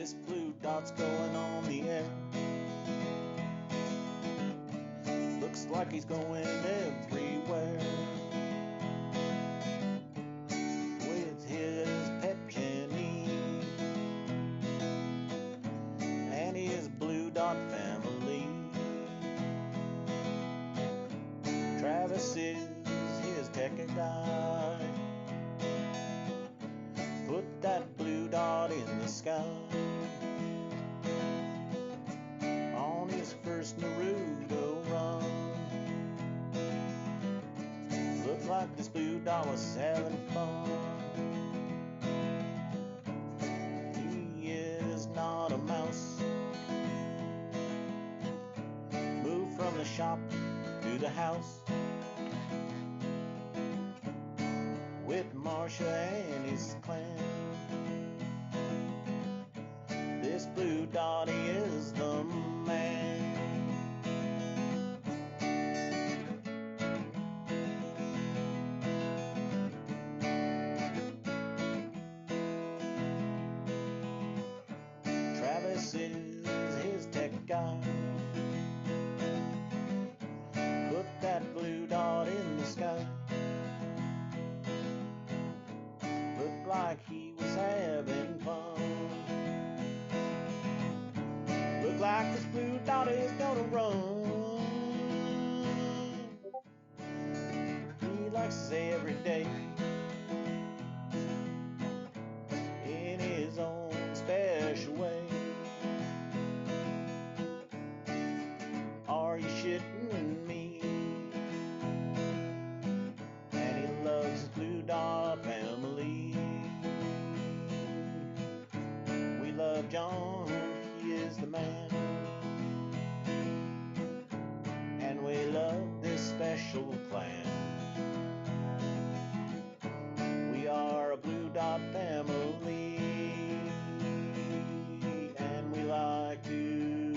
This blue dot's going on the air. Looks like he's going everywhere. With his pet Jenny and his blue dot family. Travis is his tech guy. Put that blue dot in the sky. On his first Naruto run. Looked like this blue dot was having fun. He is not a mouse. Moved from the shop to the house with Marsha and his clan. This blue dot is the man. Travis is his tech guy. Put that blue dot in the sky. Looked like he was having fun. Looked like this blue dot is gonna run. He likes his every day in his own special way. Are you shitting me? And he loves his blue dot family. We love John, he is the man. And we love this special clan. We are a blue dot family. And we like to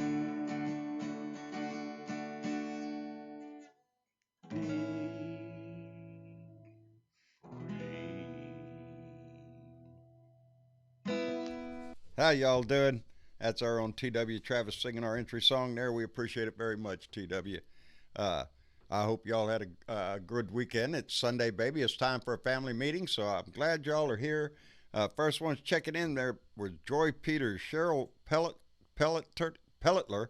be free. How y'all doing? That's our own TW Travis singing our entry song there. We appreciate it very much, TW. Uh, I hope y'all had a good weekend. It's Sunday, baby. It's time for a family meeting, so I'm glad y'all are here. First ones checking in there were Joy Peters, Cheryl Pelletler,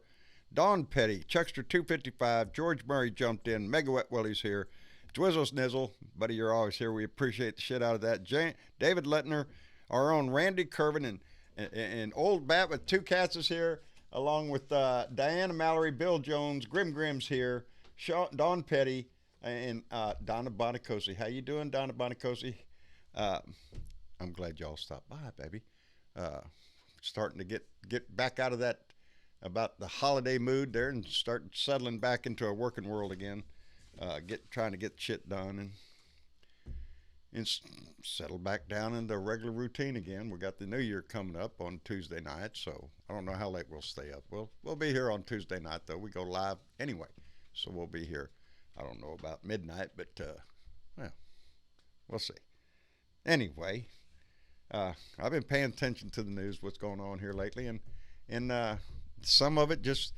Don Petty, Chuckster 255, George Murray jumped in, Mega Wet Willie's here, Dwizzle Snizzle, buddy, you're always here. We appreciate the shit out of that. David Lettner, our own Randy Curvin, and Old Bat with two cats is here, along with Diana Mallory, Bill Jones, Grim's here, Don Petty, and Donna Bonacosi. How you doing, Donna Bonacosi? I'm glad y'all stopped by, baby. Starting to get back out of that about the holiday mood there and start settling back into a working world again. Trying to get shit done and settle back down into a regular routine again. We got the New Year coming up on Tuesday night, so I don't know how late we'll stay up. We'll be here on Tuesday night though. We go live anyway, so we'll be here. I don't know about midnight, but well, we'll see. Anyway, I've been paying attention to the news, what's going on here lately, and some of it just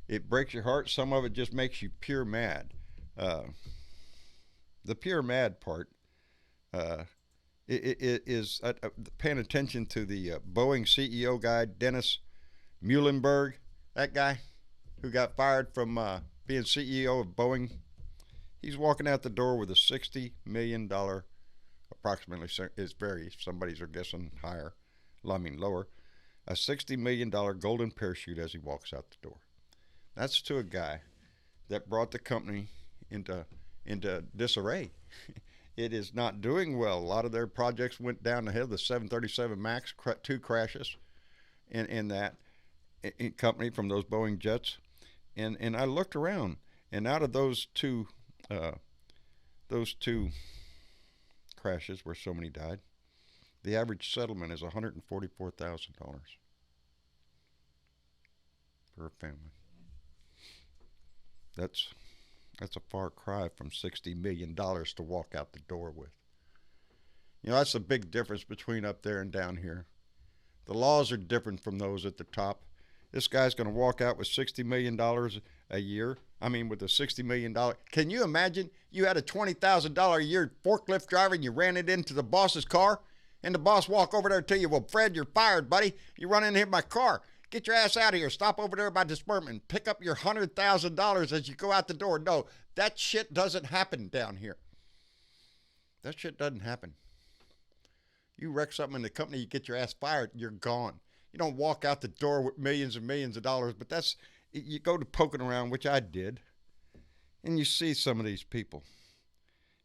it breaks your heart. Some of it just makes you pure mad. The pure mad part it is paying attention to the Boeing CEO guy, Dennis Muhlenberg, that guy who got fired from being CEO of Boeing. He's walking out the door with a $60 million, approximately, it varies, somebody's are guessing higher, I mean lower, a $60 million golden parachute as he walks out the door. That's to a guy that brought the company into disarray. It is not doing well. A lot of their projects went down the hill. The 737 MAX, two crashes in that company from those Boeing jets. And I looked around, and out of those two crashes where so many died, the average settlement is $144,000 for a family. That's a far cry from $60 million to walk out the door with. You know, that's the big difference between up there and down here. The laws are different from those at the top. This guy's going to walk out with $60 million a year. I mean, with a $60 million. Can you imagine you had a $20,000 a year forklift driver and you ran it into the boss's car? And the boss walk over there and tell you, well, Fred, you're fired, buddy. You run in here my car. Get your ass out of here. Stop over there by Disbursement. Pick up your $100,000 as you go out the door. No, that shit doesn't happen down here. That shit doesn't happen. You wreck something in the company, you get your ass fired, you're gone. You don't walk out the door with millions and millions of dollars, but that's, you go to poking around, which I did, and you see some of these people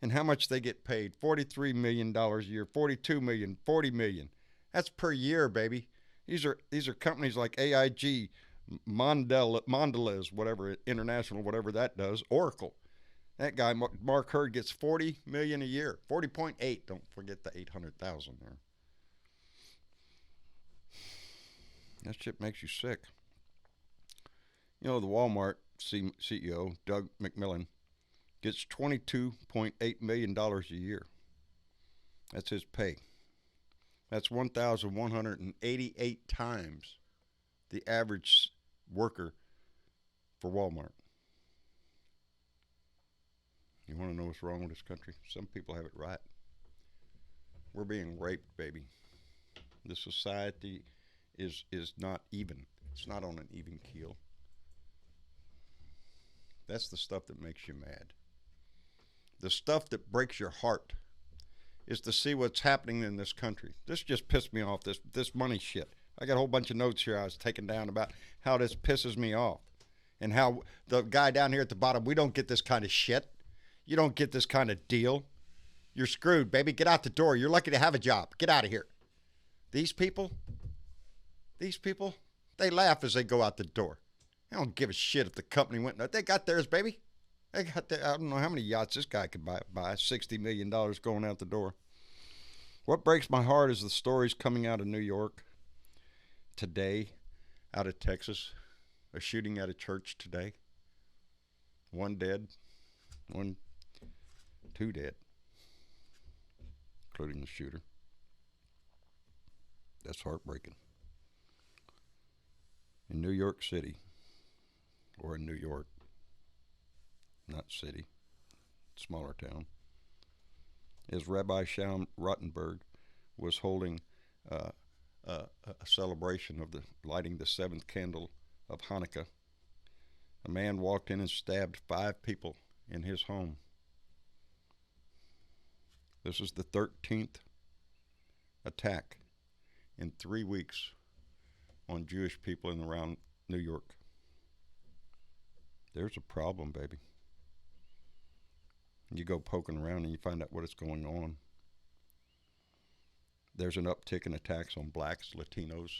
and how much they get paid. $43 million a year, $42 million, $40 million. That's per year, baby. These are companies like AIG, Mondelez, whatever, International, whatever that does, Oracle. That guy, Mark Hurd, gets $40 million a year. 40.8. Don't forget the 800,000 there. That shit makes you sick. You know, the Walmart CEO, Doug McMillon, gets $22.8 million a year. That's his pay. That's 1,188 times the average worker for Walmart. You want to know what's wrong with this country? Some people have it right. We're being raped, baby. The society is not even. It's not on an even keel. That's the stuff that makes you mad. The stuff that breaks your heart is to see what's happening in this country. This just pissed me off, this money shit. I got a whole bunch of notes here I was taking down about how this pisses me off. And how the guy down here at the bottom, we don't get this kind of shit. You don't get this kind of deal. You're screwed, baby. Get out the door. You're lucky to have a job. Get out of here. These people, they laugh as they go out the door. They don't give a shit if the company went. They got theirs, baby. They got their, I don't know how many yachts this guy could buy. $60 million going out the door. What breaks my heart is the stories coming out of New York today, out of Texas. A shooting at a church today. 1 dead. 2 dead, including the shooter. That's heartbreaking. In New York City, or in New York, not city, smaller town, as Rabbi Shalom Rottenberg was holding a celebration of the lighting the 7th candle of Hanukkah, a man walked in and stabbed 5 people in his home. This is the 13th attack in 3 weeks on Jewish people in and around New York. There's a problem, baby. You go poking around and you find out what is going on. There's an uptick in attacks on blacks, Latinos,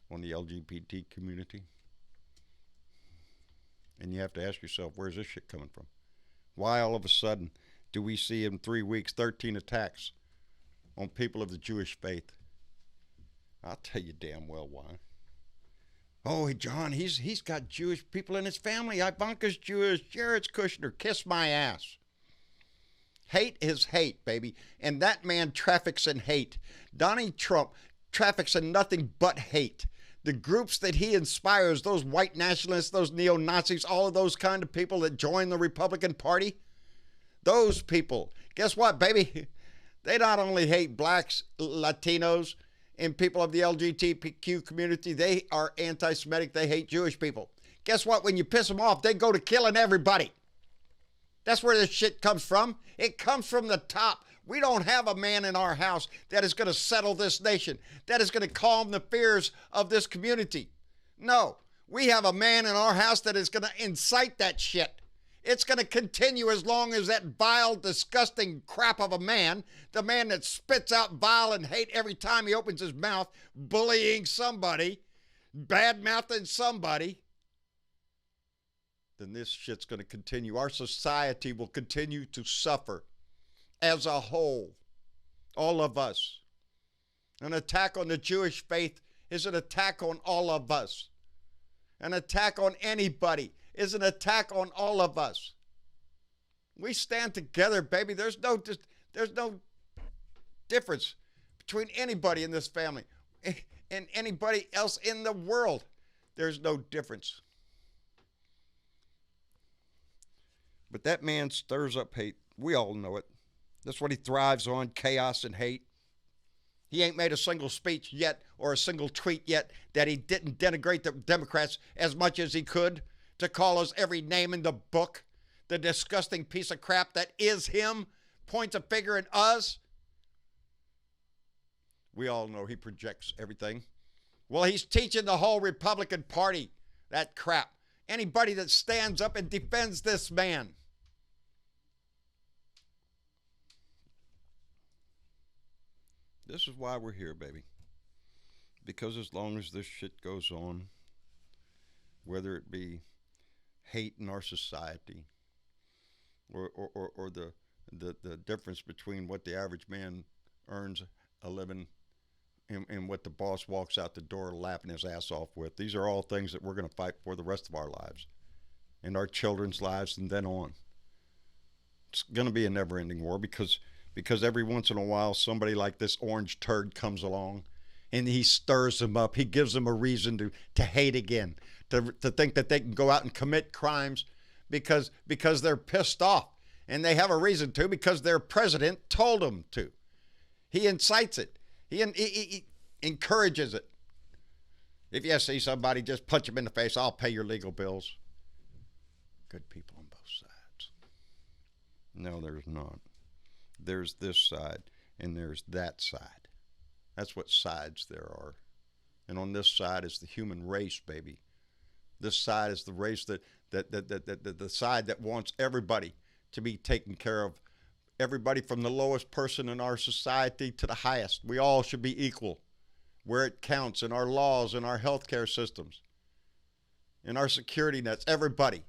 on the LGBT community. And you have to ask yourself, where's this shit coming from? Why all of a sudden do we see in 3 weeks 13 attacks on people of the Jewish faith? I'll tell you damn well why. Oh, hey, John, he's got Jewish people in his family. Ivanka's Jewish. Jared's Kushner. Kiss my ass. Hate is hate, baby. And that man traffics in hate. Donnie Trump traffics in nothing but hate. The groups that he inspires, those white nationalists, those neo-Nazis, all of those kind of people that join the Republican Party, those people, guess what, baby? They not only hate blacks, Latinos, and people of the LGBTQ community, they are anti-Semitic. They hate Jewish people. Guess what? When you piss them off, they go to killing everybody. That's where this shit comes from. It comes from the top. We don't have a man in our house that is going to settle this nation, that is going to calm the fears of this community. No, we have a man in our house that is going to incite that shit. It's going to continue as long as that vile, disgusting crap of a man, the man that spits out vile and hate every time he opens his mouth, bullying somebody, bad-mouthing somebody, then this shit's going to continue. Our society will continue to suffer as a whole, all of us. An attack on the Jewish faith is an attack on all of us. An attack on anybody is an attack on all of us. We stand together, baby. There's no difference between anybody in this family. and anybody else in the world. There's no difference. But that man stirs up hate. We all know it. That's what he thrives on, chaos and hate. He ain't made a single speech yet or a single tweet yet that he didn't denigrate the Democrats as much as he could, to call us every name in the book, the disgusting piece of crap that is him, points a finger at us. We all know he projects everything. Well, he's teaching the whole Republican Party that crap. Anybody that stands up and defends this man. This is why we're here, baby. Because as long as this shit goes on, whether it be hate in our society or the difference between what the average man earns a living and what the boss walks out the door laughing his ass off with, these are all things that we're going to fight for the rest of our lives and our children's lives and then on. It's going to be a never-ending war because every once in a while somebody like this orange turd comes along and he stirs them up. He gives them a reason to hate again, to think that they can go out and commit crimes because they're pissed off. And they have a reason to because their president told them to. He incites it. He encourages it. If you see somebody, just punch them in the face. I'll pay your legal bills. Good people on both sides. No, there's not. There's this side and there's that side. That's what sides there are. And on this side is the human race, baby. This side is the race that the side that wants everybody to be taken care of. Everybody from the lowest person in our society to the highest. We all should be equal where it counts in our laws, in our healthcare systems, in our security nets, everybody.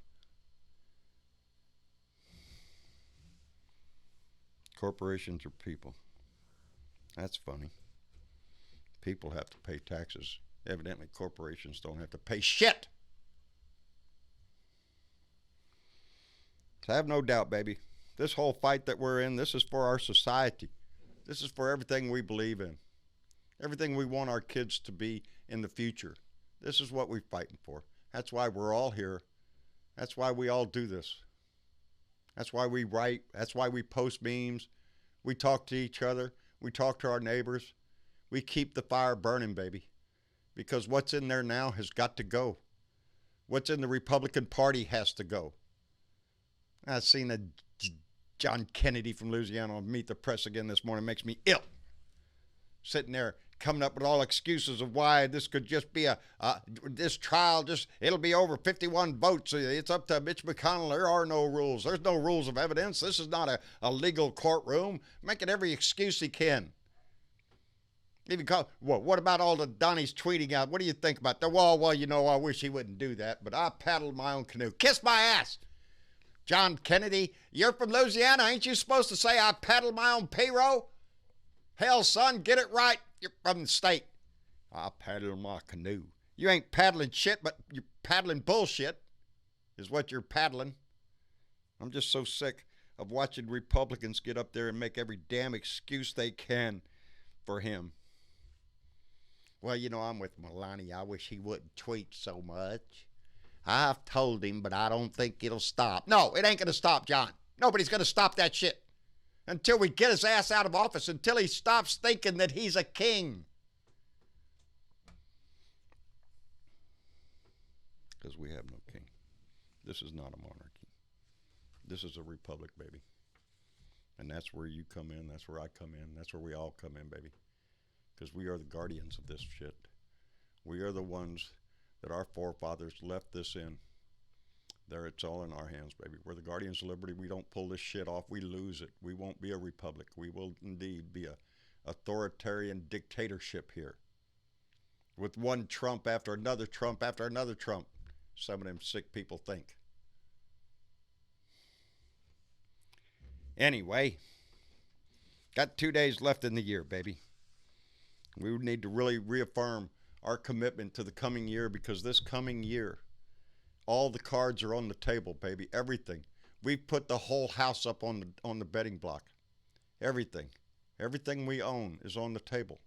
Corporations are people. That's funny. People have to pay taxes. Evidently, corporations don't have to pay shit. So I have no doubt, baby. This whole fight that we're in, this is for our society. This is for everything we believe in. Everything we want our kids to be in the future. This is what we're fighting for. That's why we're all here. That's why we all do this. That's why we write. That's why we post memes. We talk to each other. We talk to our neighbors. We keep the fire burning, baby. Because what's in there now has got to go. What's in the Republican Party has to go. I seen a John Kennedy from Louisiana on Meet the Press again this morning. Makes me ill. Sitting there coming up with all excuses of why this could just be this trial, it'll be over 51 votes. It's up to Mitch McConnell. There are no rules. There's no rules of evidence. This is not a legal courtroom. Making every excuse he can. Even what about all the Donnie's tweeting out? What do you think about that? Well, you know, I wish he wouldn't do that, but I paddled my own canoe. Kiss my ass. John Kennedy, you're from Louisiana. Ain't you supposed to say I paddled my own payroll? Hell, son, get it right. You're from the state. I paddled my canoe. You ain't paddling shit, but you're paddling bullshit is what you're paddling. I'm just so sick of watching Republicans get up there and make every damn excuse they can for him. Well, you know, I'm with Melania. I wish he wouldn't tweet so much. I've told him, but I don't think it'll stop. No, it ain't going to stop, John. Nobody's going to stop that shit until we get his ass out of office, until he stops thinking that he's a king. Because we have no king. This is not a monarchy. This is a republic, baby. And that's where you come in. That's where I come in. That's where we all come in, baby. Because we are the guardians of this shit. We are the ones that our forefathers left this in. There, it's all in our hands, baby. We're the guardians of liberty. We don't pull this shit off. We lose it. We won't be a republic. We will indeed be a authoritarian dictatorship here. With one Trump after another Trump after another Trump. Some of them sick people think. Anyway, got 2 days left in the year, baby. We need to really reaffirm our commitment to the coming year, because this coming year, all the cards are on the table, baby. Everything. We've put the whole house up on the betting block. Everything. Everything we own is on the table.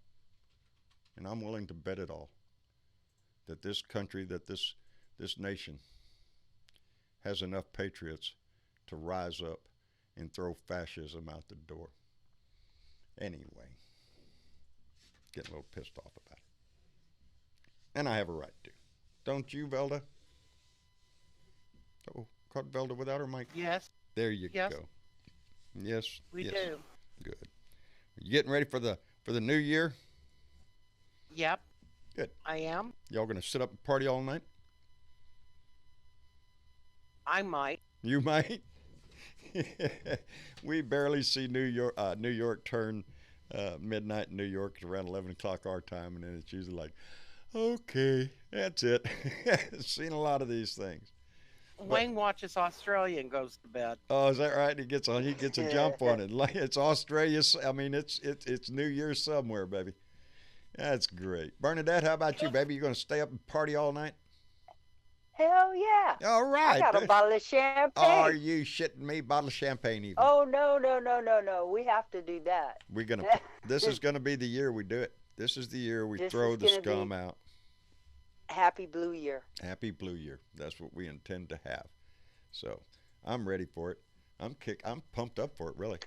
and I'm willing to bet it all, that this country, that this nation has enough patriots to rise up and throw fascism out the door. Anyway, getting a little pissed off about it. And I have a right to. Don't you, Velda? Oh, caught Velda without her mic? Yes. There you Yes. go. Yes. We yes. do. Good. You getting ready for the new year? Yep. Good. I am. Y'all gonna sit up and party all night? I might. You might. We barely see New York turn midnight in New York. It's around 11 o'clock our time, and then it's usually like, okay, that's it. Seen a lot of these things. Wayne watches Australia and goes to bed. Oh, is that right? He gets a jump on it. Like it's Australia. I mean, it's New Year's somewhere, baby. That's great. Bernadette, how about you, baby? You gonna stay up and party all night? Hell yeah. All right. I got a bottle of champagne. Are you shitting me? Bottle of champagne even. Oh, no. We have to do that. This is gonna be the year we do it. This is the year we This throw is the gonna scum be- out. Happy Blue Year. Happy Blue Year. That's what we intend to have. So I'm ready for it. I'm pumped up for it, really.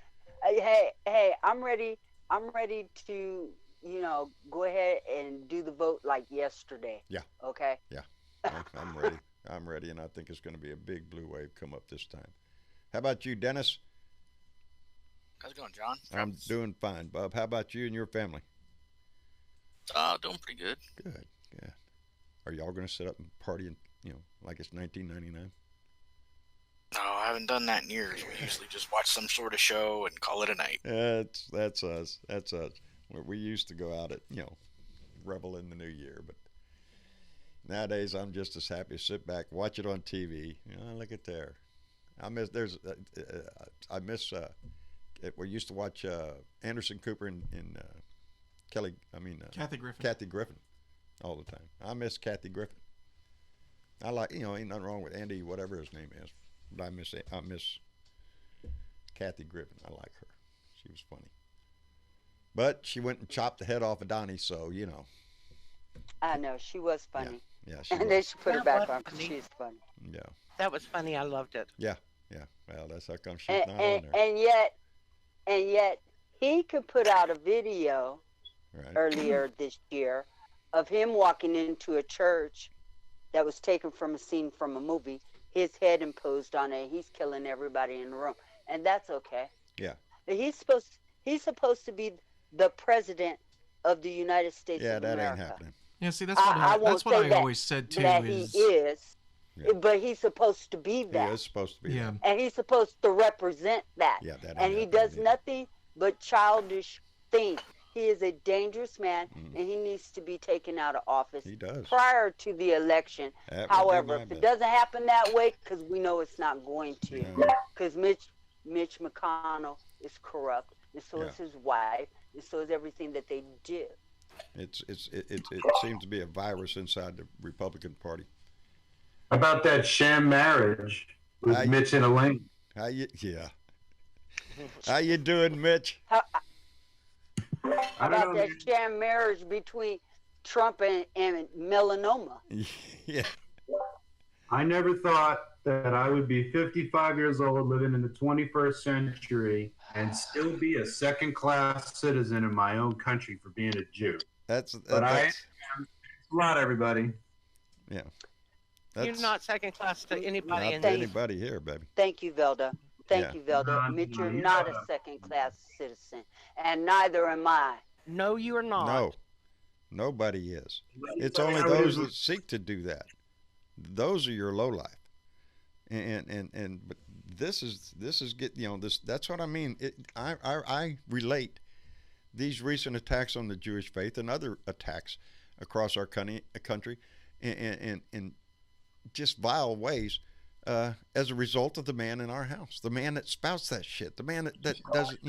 Hey, I'm ready to, go ahead and do the vote like yesterday. Yeah. Okay? I'm ready. I'm ready, and I think it's going to be a big blue wave come up this time. How about you, Dennis? How's it going, John? I'm doing fine, Bub. How about you and your family? Doing pretty good. Good. Yeah. Are y'all going to sit up and party, like it's 1999? No, I haven't done that in years. We usually just watch some sort of show and call it a night. That's us. That's us. We used to go out at, revel in the new year, but nowadays I'm just as happy to sit back, watch it on TV. Look at there. We used to watch Anderson Cooper and Kathy Griffin all the time. I miss Kathy Griffin. I like, ain't nothing wrong with Andy, whatever his name is, but I miss Kathy Griffin. I like her. She was funny. But she went and chopped the head off of Donnie, so, I know. She was funny. Yeah, she And then was. she put her That back was on because funny. she's funny. Yeah. That was funny. I loved it. Yeah. Well, that's how come she's not on there. And yet, he could put out a video Right. earlier this year of him walking into a church that was taken from a scene from a movie. His head imposed on it. He's killing everybody in the room, and that's okay. Yeah. He's supposed to be the president of the United States Yeah, of that America. ain't happening. Yeah, see, that's I what won't I say that- always said too. That Is he is, Yeah. but he's supposed to be He that, is supposed to be. yeah, that. and he's supposed to represent that. Yeah, that ain't And he happening does either. nothing but childish things. He is a dangerous man, Mhm. and he needs to be taken out of office He does. prior to the election. That would be However, my if bet. it doesn't happen that way, because we know it's not going to, No. because Mitch McConnell is corrupt, and so is his wife, and so is everything that they do. It seems to be a virus inside the Republican Party. How about that sham marriage with I- Mitch and Elaine? How you doing, Mitch? How I about don't know. that sham marriage between Trump and melanoma? Yeah. I never thought that I would be 55 years old living in the 21st century and still be a second-class citizen in my own country for being a Jew. That's But that's a lot, everybody. yeah. You're That's not second class to anybody not in to this. anybody here, baby. Thank you, Velda. Thank Yeah. you, Velda. No, Mitch, you're no, not no. a second-class citizen, and neither am I. No, you are not. No, nobody is. It's But only how those is- that seek to do that. Those are your low life. And but this is this. That's what I mean. I relate these recent attacks on the Jewish faith and other attacks across our country, in just vile ways, as a result of the man in our house, the man that spouts that shit, the man that doesn't,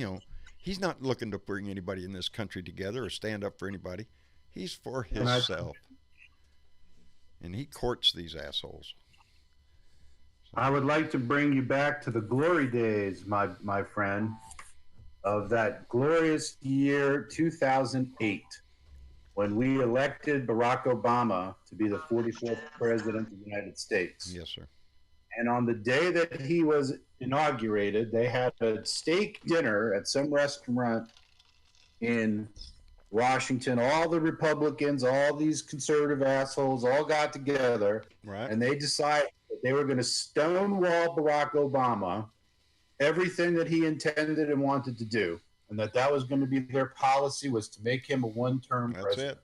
he's not looking to bring anybody in this country together or stand up for anybody. He's for himself, and he courts these assholes. I would like to bring you back to the glory days, my friend, of that glorious year 2008, when we elected Barack Obama to be the 44th president of the United States. Yes, sir. And on the day that he was inaugurated, they had a steak dinner at some restaurant in Washington. All the Republicans, all these conservative assholes all got together, Right. and they decided that they were going to stonewall Barack Obama, everything that he intended and wanted to do, and that was going to be their policy, was to make him a one-term That's president.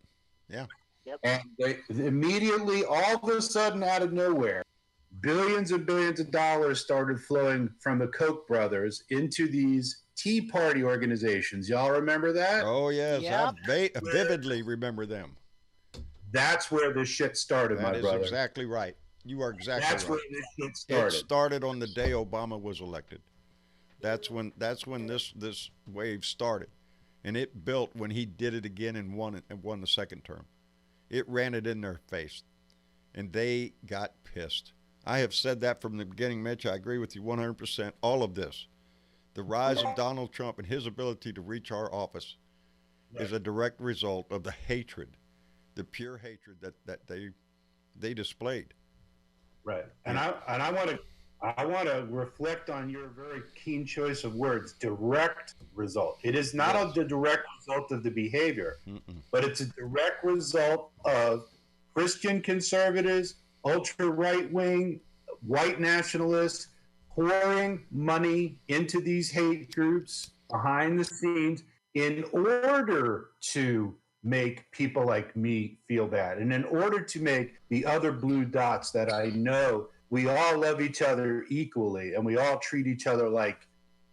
it. Yeah. And they immediately, all of a sudden, out of nowhere, billions and billions of dollars started flowing from the Koch brothers into these Tea Party organizations. Y'all remember that? Oh, yes. Yep. I vividly remember them. That's where this shit started, That my is brother. exactly right. You are exactly That's right. where this shit It started. started on the day Obama was elected. That's when this wave started, and it built when he did it again and won the second term. It ran it in their face, and they got pissed. I have said that from the beginning, Mitch. I agree with you 100%. All of this, the rise of Donald Trump and his ability to reach our office, is a direct result of the hatred, the pure hatred that they displayed. Right. And I want to reflect on your very keen choice of words. Direct result. It is not the direct result of the behavior, but it's a direct result of Christian conservatives, ultra right wing, white nationalists pouring money into these hate groups behind the scenes in order to make people like me feel bad, and in order to make the other blue dots that I know we all love each other equally, and we all treat each other like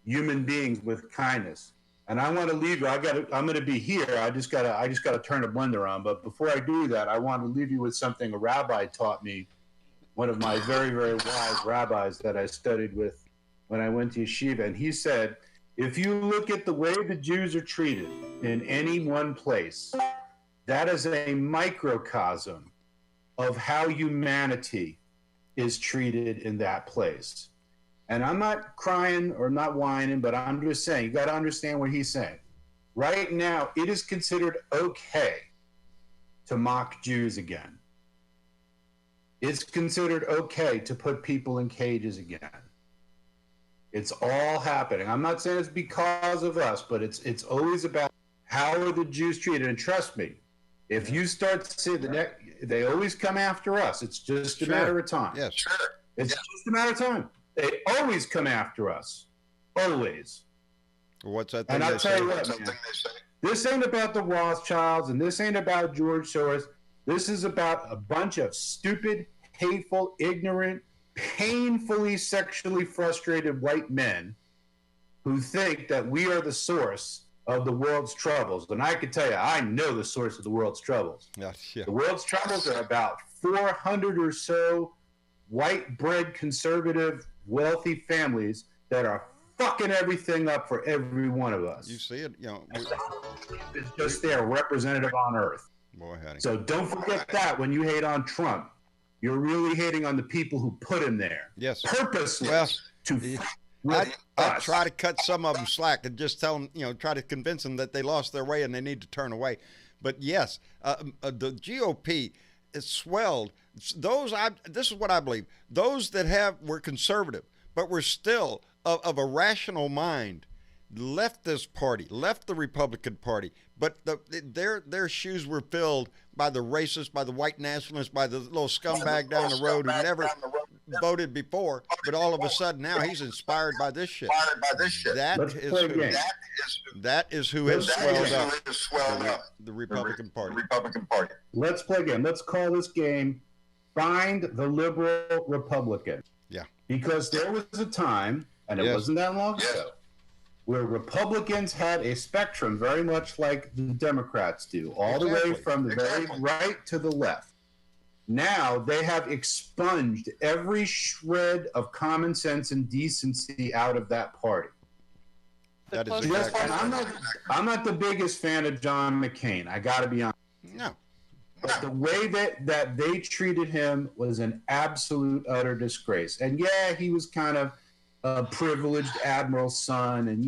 human beings with kindness. And I want to leave you. I'm going to be here. I just got to turn the blender on. But before I do that, I want to leave you with something a rabbi taught me. One of my very, very wise rabbis that I studied with when I went to yeshiva, and he said, if you look at the way the Jews are treated in any one place, that is a microcosm of how humanity is treated in that place. And I'm not crying or not whining, but I'm just saying, you got to understand what he's saying. Right now, it is considered okay to mock Jews again. It's considered okay to put people in cages again. It's all happening. I'm not saying it's because of us, but it's always about how are the Jews treated. And trust me, if you start to see they always come after us. It's just a matter of time. Yes. It's just a matter of time. They always come after us. Always. What's that thing And I'll they tell say? you what, man, this ain't about the Rothschilds, and this ain't about George Soros. This is about a bunch of stupid, hateful, ignorant, painfully sexually frustrated white men who think that we are the source of the world's troubles. And I can tell you, I know the source of the world's troubles. Yeah. The world's troubles are about 400 or so white bread, conservative, wealthy families that are fucking everything up for every one of us. You see it, It's just there, representative on earth. boy, honey. So don't forget that when you hate on Trump. You're really hating on the people who put him there. Yes. Purposely. Well, I us. try to cut some of them slack and just tell them, try to convince them that they lost their way and they need to turn away. But yes, the GOP is swelled. This is what I believe. Those that were conservative, but were still of a rational mind, left this party, left the Republican Party, but their shoes were filled by the racists, by the white nationalists, by the little scumbag down the road who never voted before, but all of a sudden now he's inspired by this shit. That is who has swelled up the Republican Party. Let's play a game. Let's call this game Find the Liberal Republican. Yeah. Because there was a time, and it wasn't that long ago, where Republicans had a spectrum very much like the Democrats do, all the way from the very right to the left. Now they have expunged every shred of common sense and decency out of that party. That is Yes, exactly I'm not the biggest fan of John McCain. I got to be honest. No. But the way that they treated him was an absolute utter disgrace. And yeah, he was kind of a privileged admiral's son, and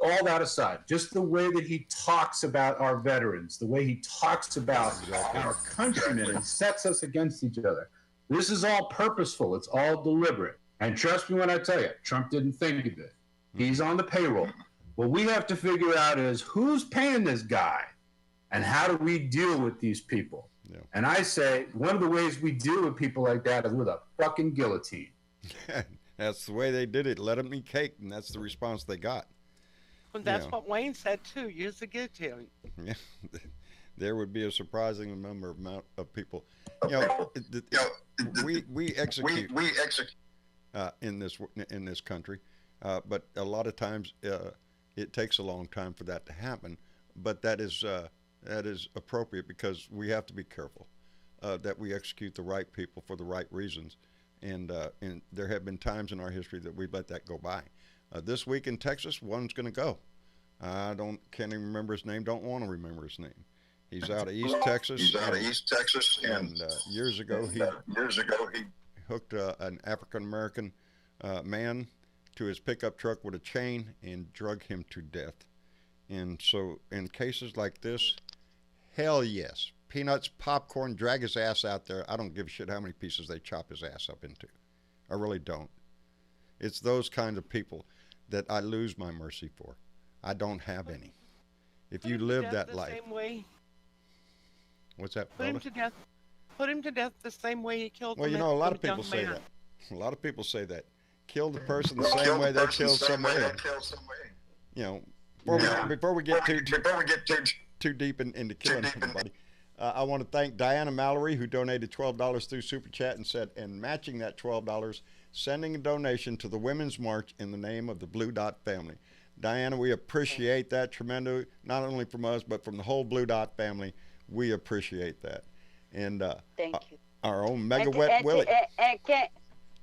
all that aside, just the way that he talks about our veterans, the way he talks about our countrymen and sets us against each other. This is all purposeful. It's all deliberate. And trust me when I tell you, Trump didn't think of it. He's on the payroll. What we have to figure out is who's paying this guy and how do we deal with these people? Yeah. And I say one of the ways we deal with people like that is with a fucking guillotine. That's the way they did it. Let them eat cake, and that's the response they got. Well, that's what Wayne said too. Use the guillotine. Yeah, there would be a surprising amount of people. We execute in this country, but a lot of times it takes a long time for that to happen. But that is appropriate because we have to be careful that we execute the right people for the right reasons. And there have been times in our history that we've let that go by. This week in Texas, one's going to go. Can't even remember his name. Don't want to remember his name. He's out of East Texas. And years ago he hooked an African American man to his pickup truck with a chain and drug him to death. And so in cases like this, hell yes. Peanuts, popcorn, drag his ass out there. I don't give a shit how many pieces they chop his ass up into. I really don't. It's those kinds of people that I lose my mercy for. I don't have any. If you live that life. Same way. What's that? Put him to death. Put him to death the same way he killed. Well, a lot of people say that. A lot of people say that. Kill the person the same way they killed somebody else. Before we get too deep into killing somebody. I want to thank Diana Mallory, who donated $12 through Super Chat and said, and matching that $12, sending a donation to the Women's March in the name of the Blue Dot family. Diana, we appreciate that tremendously, not only from us, but from the whole Blue Dot family. We appreciate that. And thank you. Our own Mega Wet Willie.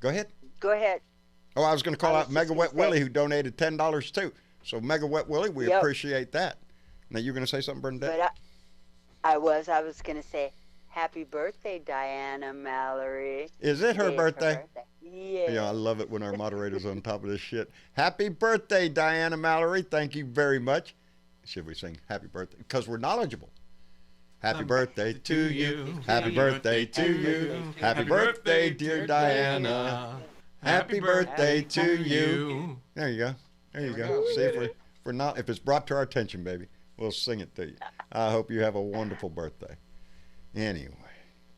Go ahead. Go ahead. Oh, I was going to call out Mega Wet Willie, who donated $10 too. So Mega Wet Willie, we appreciate that. Now, you're going to say something, Bernadette? But I was going to say, happy birthday, Diana Mallory. Is it her birthday? Yeah. Yeah, I love it when our moderator's on top of this shit. Happy birthday, Diana Mallory. Thank you very much. Should we sing happy birthday? Because we're knowledgeable. Happy birthday to you. Happy birthday to you. Happy birthday, dear Diana. Happy birthday to you. There you go. There you go. See if it's brought to our attention, baby, we'll sing it to you. I hope you have a wonderful birthday. Anyway,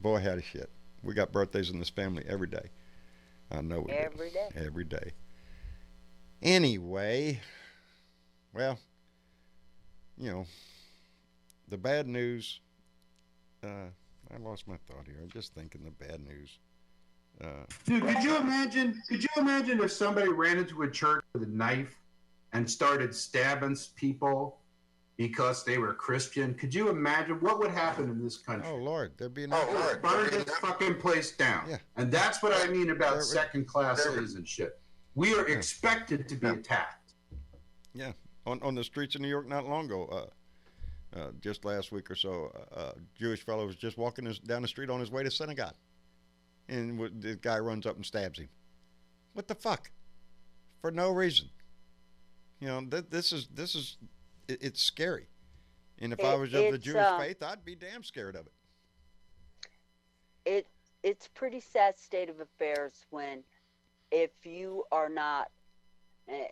boy, howdy shit. We got birthdays in this family every day. I know we do. Every day. Anyway, well, the bad news. I lost my thought here. I'm just thinking the bad news. Dude, could you imagine if somebody ran into a church with a knife and started stabbing people because they were Christian? Could you imagine what would happen in this country? Oh, Lord. There'd be burn this fucking place down. Yeah. And that's what I mean about second-class citizenship. We are expected to be attacked. Yeah. On the streets of New York not long ago, just last week or so, a Jewish fellow was just walking down the street on his way to synagogue. And the guy runs up and stabs him. What the fuck? For no reason. This is it's scary. And if I was of the Jewish faith, I'd be damn scared of it. It's pretty sad state of affairs when if you are not, I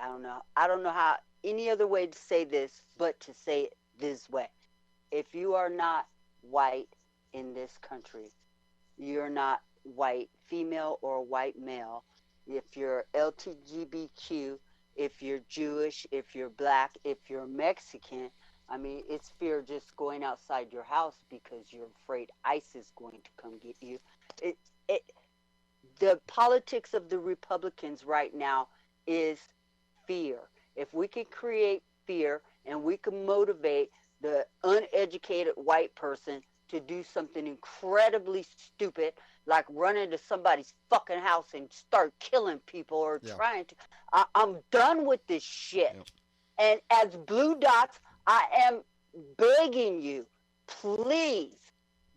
don't know how any other way to say this, but to say it this way. If you are not white in this country, you're not white female or white male. If you're LGBTQ, if you're Jewish, if you're black, if you're Mexican, I mean, it's fear just going outside your house because you're afraid ICE is going to come get you. The politics of the Republicans right now is fear. If we can create fear and we can motivate the uneducated white person to do something incredibly stupid, like run into somebody's fucking house and start killing people or trying to. I'm done with this shit. Yep. And as Blue Dots, I am begging you, please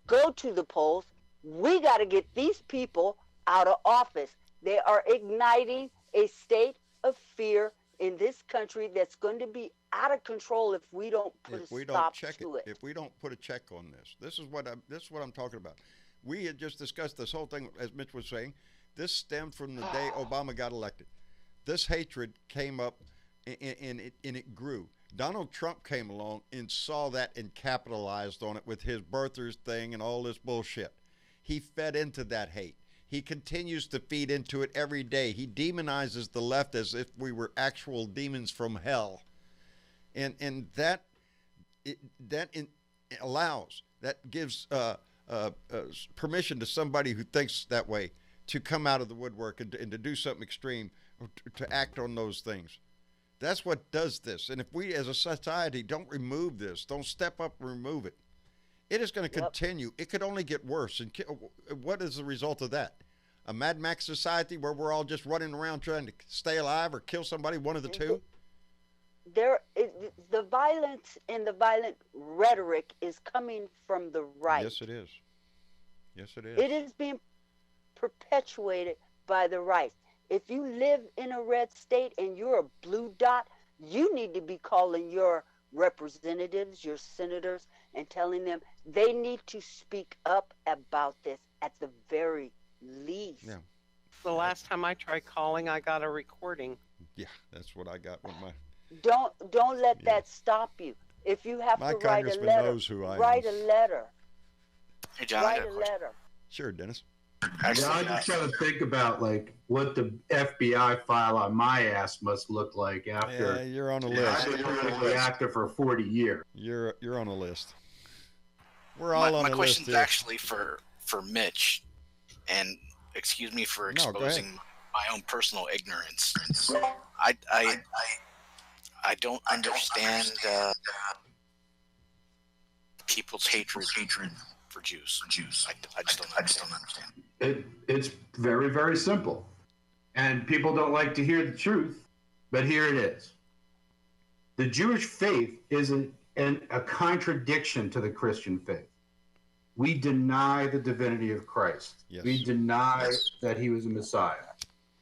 go to the polls. We got to get these people out of office. They are igniting a state of fear in this country that's going to be out of control if we don't put If a we don't stop check to it. if we don't put a check on this, this is what I'm talking about. We had just discussed this whole thing, as Mitch was saying. This stemmed from the day Obama got elected. This hatred came up, and it grew. Donald Trump came along and saw that and capitalized on it with his birthers thing and all this bullshit. He fed into that hate. He continues to feed into it every day. He demonizes the left as if we were actual demons from hell, and that gives permission to somebody who thinks that way to come out of the woodwork and to do something extreme, or to act on those things. That's what does this. And if we as a society don't remove this, don't step up and remove it, it is going to continue. It could only get worse. And what is the result of that? A Mad Max society where we're all just running around trying to stay alive or kill somebody, one of the two? The violence and the violent rhetoric is coming from the right. Yes, it is. Yes, it is. It is being perpetuated by the right. If you live in a red state and you're a blue dot, you need to be calling your representatives, your senators, and telling them they need to speak up about this at the very least. Yeah. The last time I tried calling, I got a recording. Yeah, that's what I got with my... Don't let that stop you. If you have My to write a congressman letter, knows who I write am. a letter. Hey, John, I Write got a a question. letter. Sure, Dennis. Actually, I just trying to think about like what the FBI file on my ass must look like after. Yeah, you're on a I've list. been politically active for 40 years. You're on a list. We're all on my a list question's here. actually for Mitch, and excuse me for No, go ahead. exposing my own personal ignorance. I don't understand people's hatred for Jews. I just don't understand. It's very, very simple. And people don't like to hear the truth, but here it is. The Jewish faith is a contradiction to the Christian faith. We deny the divinity of Christ. Yes. We deny that he was a Messiah.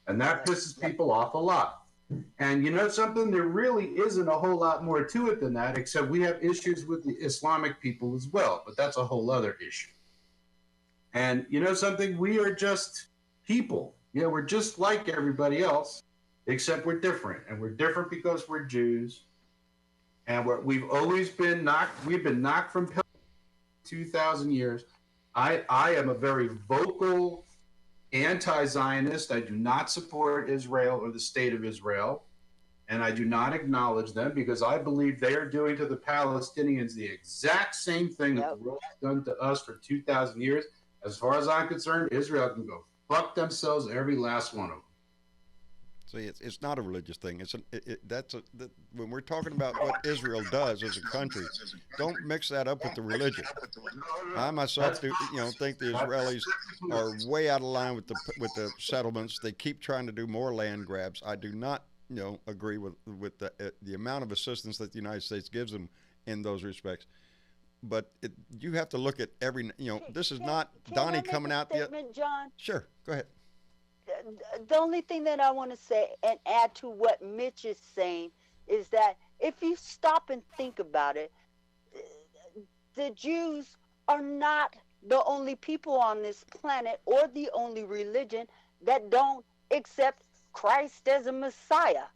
And that pisses people off a lot. And you know something? There really isn't a whole lot more to it than that, except we have issues with the Islamic people as well. But that's a whole other issue. And you know something? We are just people. Yeah, we're just like everybody else, except we're different. And we're different because we're Jews. And we've always been knocked. We've been knocked from 2,000 years. I am a very vocal anti-Zionist. I do not support Israel or the state of Israel, and I do not acknowledge them because I believe they are doing to the Palestinians the exact same thing that the world has done to us for 2,000 years. As far as I'm concerned, Israel can go fuck themselves, every last one of them. See, it's not a religious thing. When we're talking about what Israel does as a country, don't mix that up with the religion. I myself think the Israelis are way out of line with the settlements. They keep trying to do more land grabs. I do not agree with the amount of assistance that the United States gives them in those respects. But you have to look at every. This is not Donnie coming out the. John? Sure, go ahead. The only thing that I want to say and add to what Mitch is saying is that if you stop and think about it, the Jews are not the only people on this planet or the only religion that don't accept Christ as a Messiah.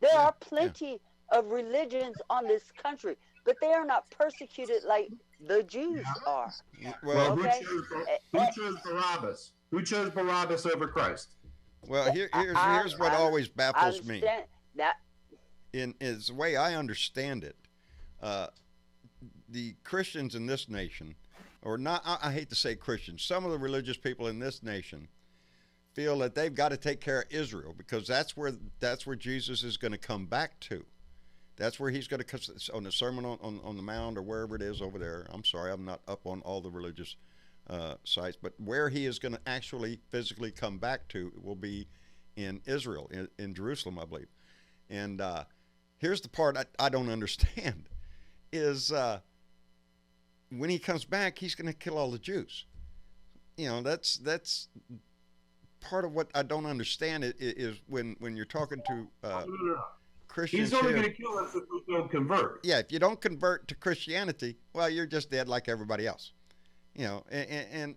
There are plenty of religions on this country, but they are not persecuted like the Jews are. Well, okay? Who chose Barabbas? Who chose Barabbas over Christ? Well, here's what always baffles me. That. Is the way I understand it, the Christians in this nation, or not, I hate to say Christians, some of the religious people in this nation feel that they've got to take care of Israel because that's where Jesus is going to come back to. That's where he's going to, on the Sermon on the Mount or wherever it is over there. I'm sorry, I'm not up on all the religious sites, but where he is going to actually physically come back to will be in Israel, in Jerusalem, I believe. And here's the part I don't understand is when he comes back, he's going to kill all the Jews. That's part of what I don't understand is when you're talking to Christians He's only here, going to kill us if we don't convert. yeah, if you don't convert to Christianity, well, you're just dead like everybody else. And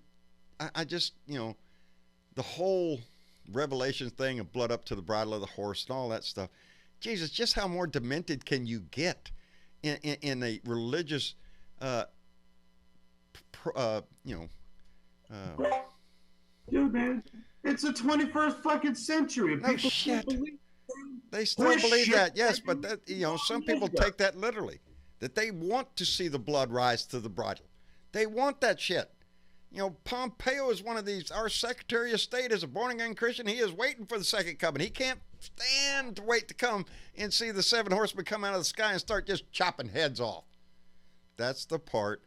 I just, the whole Revelation thing of blood up to the bridle of the horse and all that stuff. Jesus, just how more demented can you get in a religious, Dude, man, it's the 21st fucking century. No People shit. believe They still believe shit, that, yes, man. but that, some people take that literally, that they want to see the blood rise to the bridle. They want that shit. Pompeo is one of these. Our Secretary of State is a born-again Christian. He is waiting for the second coming. He can't stand to wait to come and see the seven horsemen come out of the sky and start just chopping heads off. That's the part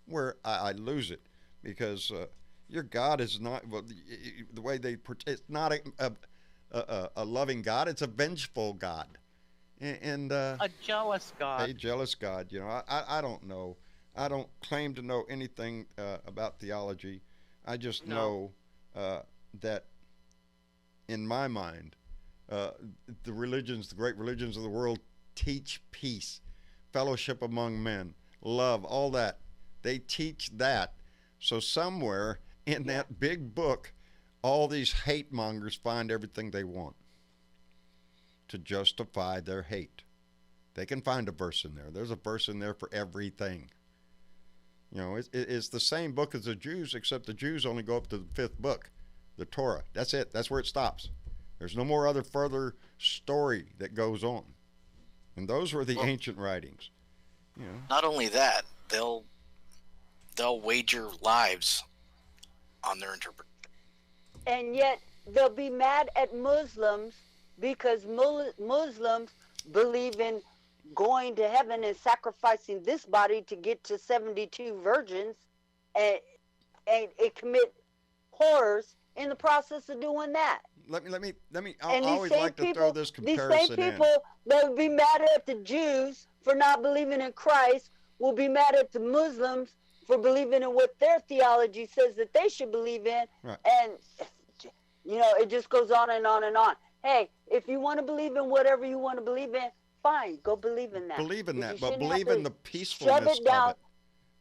where I lose it, because your God is not, well, the way they, it's not a loving God. It's a vengeful God. And A jealous God. a jealous God. I don't know. I don't claim to know anything about theology. I just know that in my mind, the great religions of the world teach peace, fellowship among men, love, all that. They teach that. So somewhere in that big book, all these hate mongers find everything they want to justify their hate. They can find a verse in there. There's a verse in there for everything. It's the same book as the Jews, except the Jews only go up to the 5th book, the Torah. That's it. That's where it stops. There's no more other further story that goes on. And those were the ancient writings. Not only that, they'll wager lives on their interpretation. And yet they'll be mad at Muslims because Muslims believe in going to heaven and sacrificing this body to get to 72 virgins, and it commit horrors in the process of doing that. Let me. I And always like to throw this comparison these same people that would be mad at the Jews for not believing in Christ will be mad at the Muslims for believing in what their theology says that they should believe in. Right. And it just goes on and on and on. Hey, if you want to believe in whatever you want to believe in, fine, go believe in that. Believe in that, You but shouldn't believe have in to the peacefulness it down. of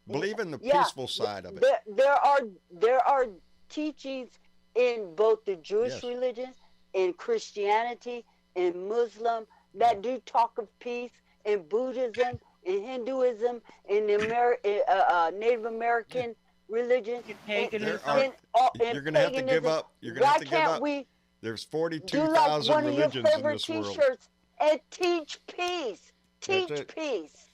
it. Believe in the Yeah, peaceful side of it. There are teachings in both the Jewish Yes. religion, in Christianity, in Muslim that do talk of peace, in Buddhism, in Hinduism, in the Native American religion, Paganism. You're going to have to give up. You're going to have to give up. Why can't There's we do like 42,000 one of your religions in favorite this world. T-shirts and teach peace? That's Teach it. peace.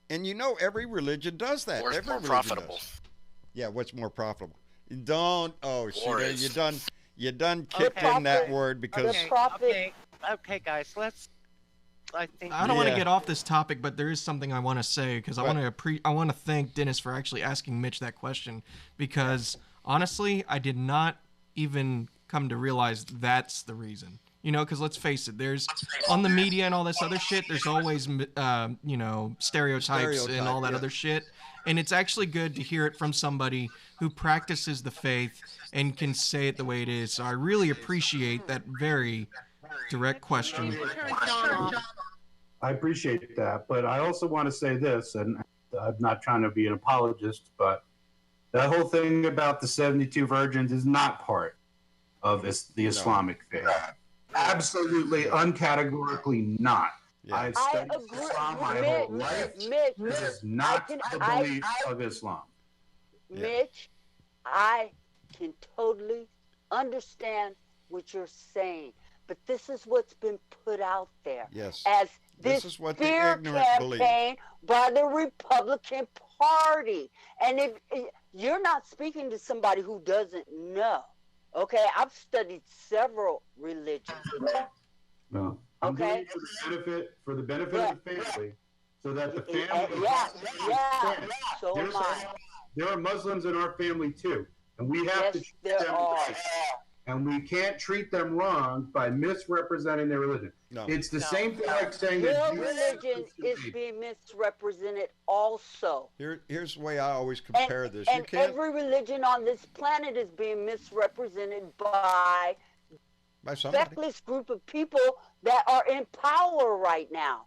And every religion does that. Or it's Every more religion profitable. does. Yeah, what's more profitable? Don't. Oh, see War there, is. you done kicked in that word because Okay, guys, I don't want to Yeah. get off this topic, but there is something I want to say because I want to thank Dennis for actually asking Mitch that question, because honestly, I did not even come to realize that's the reason. Because let's face it, there's on the media and all this other shit, there's always stereotypes and all that other shit. And it's actually good to hear it from somebody who practices the faith and can say it the way it is. So I really appreciate that very direct question. I appreciate that, but I also want to say this, and I'm not trying to be an apologist, but that whole thing about the 72 virgins is not part of the Islamic faith. Absolutely, uncategorically not. Yeah. I've I studied agree. Islam my whole life. This is not the belief of Islam. Mitch, I can totally understand what you're saying, but this is what's been put out there Yes. as This this is what the fear ignorant believe. campaign by the Republican Party. And if you're not speaking to somebody who doesn't know, okay? I've studied several religions. No. I'm Okay. doing it for the benefit of the family, so that the family. Yeah. So am I. There are Muslims in our family too, and we have to Yes, treat there them are. right. And we can't treat them wrong by misrepresenting their religion. No. It's the same thing like saying Your that religion is being misrepresented also. Here's the way I always compare this. You And can't. every religion on this planet is being misrepresented by By somebody. feckless group of people that are in power right now.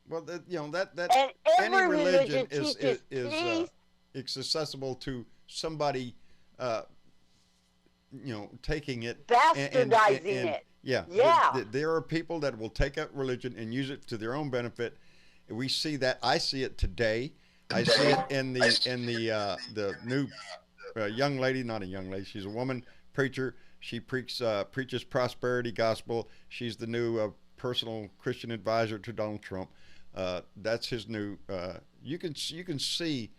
Well, that And any every religion religion is teaches is peace. it's accessible to somebody, taking it Bastardizing and it. yeah, Yeah. there are people that will take a religion and use it to their own benefit. We see that. I see it today. I see it in the new young lady, not a young lady. She's a woman preacher. She preaches prosperity gospel. She's the new personal Christian advisor to Donald Trump. That's his new. You can see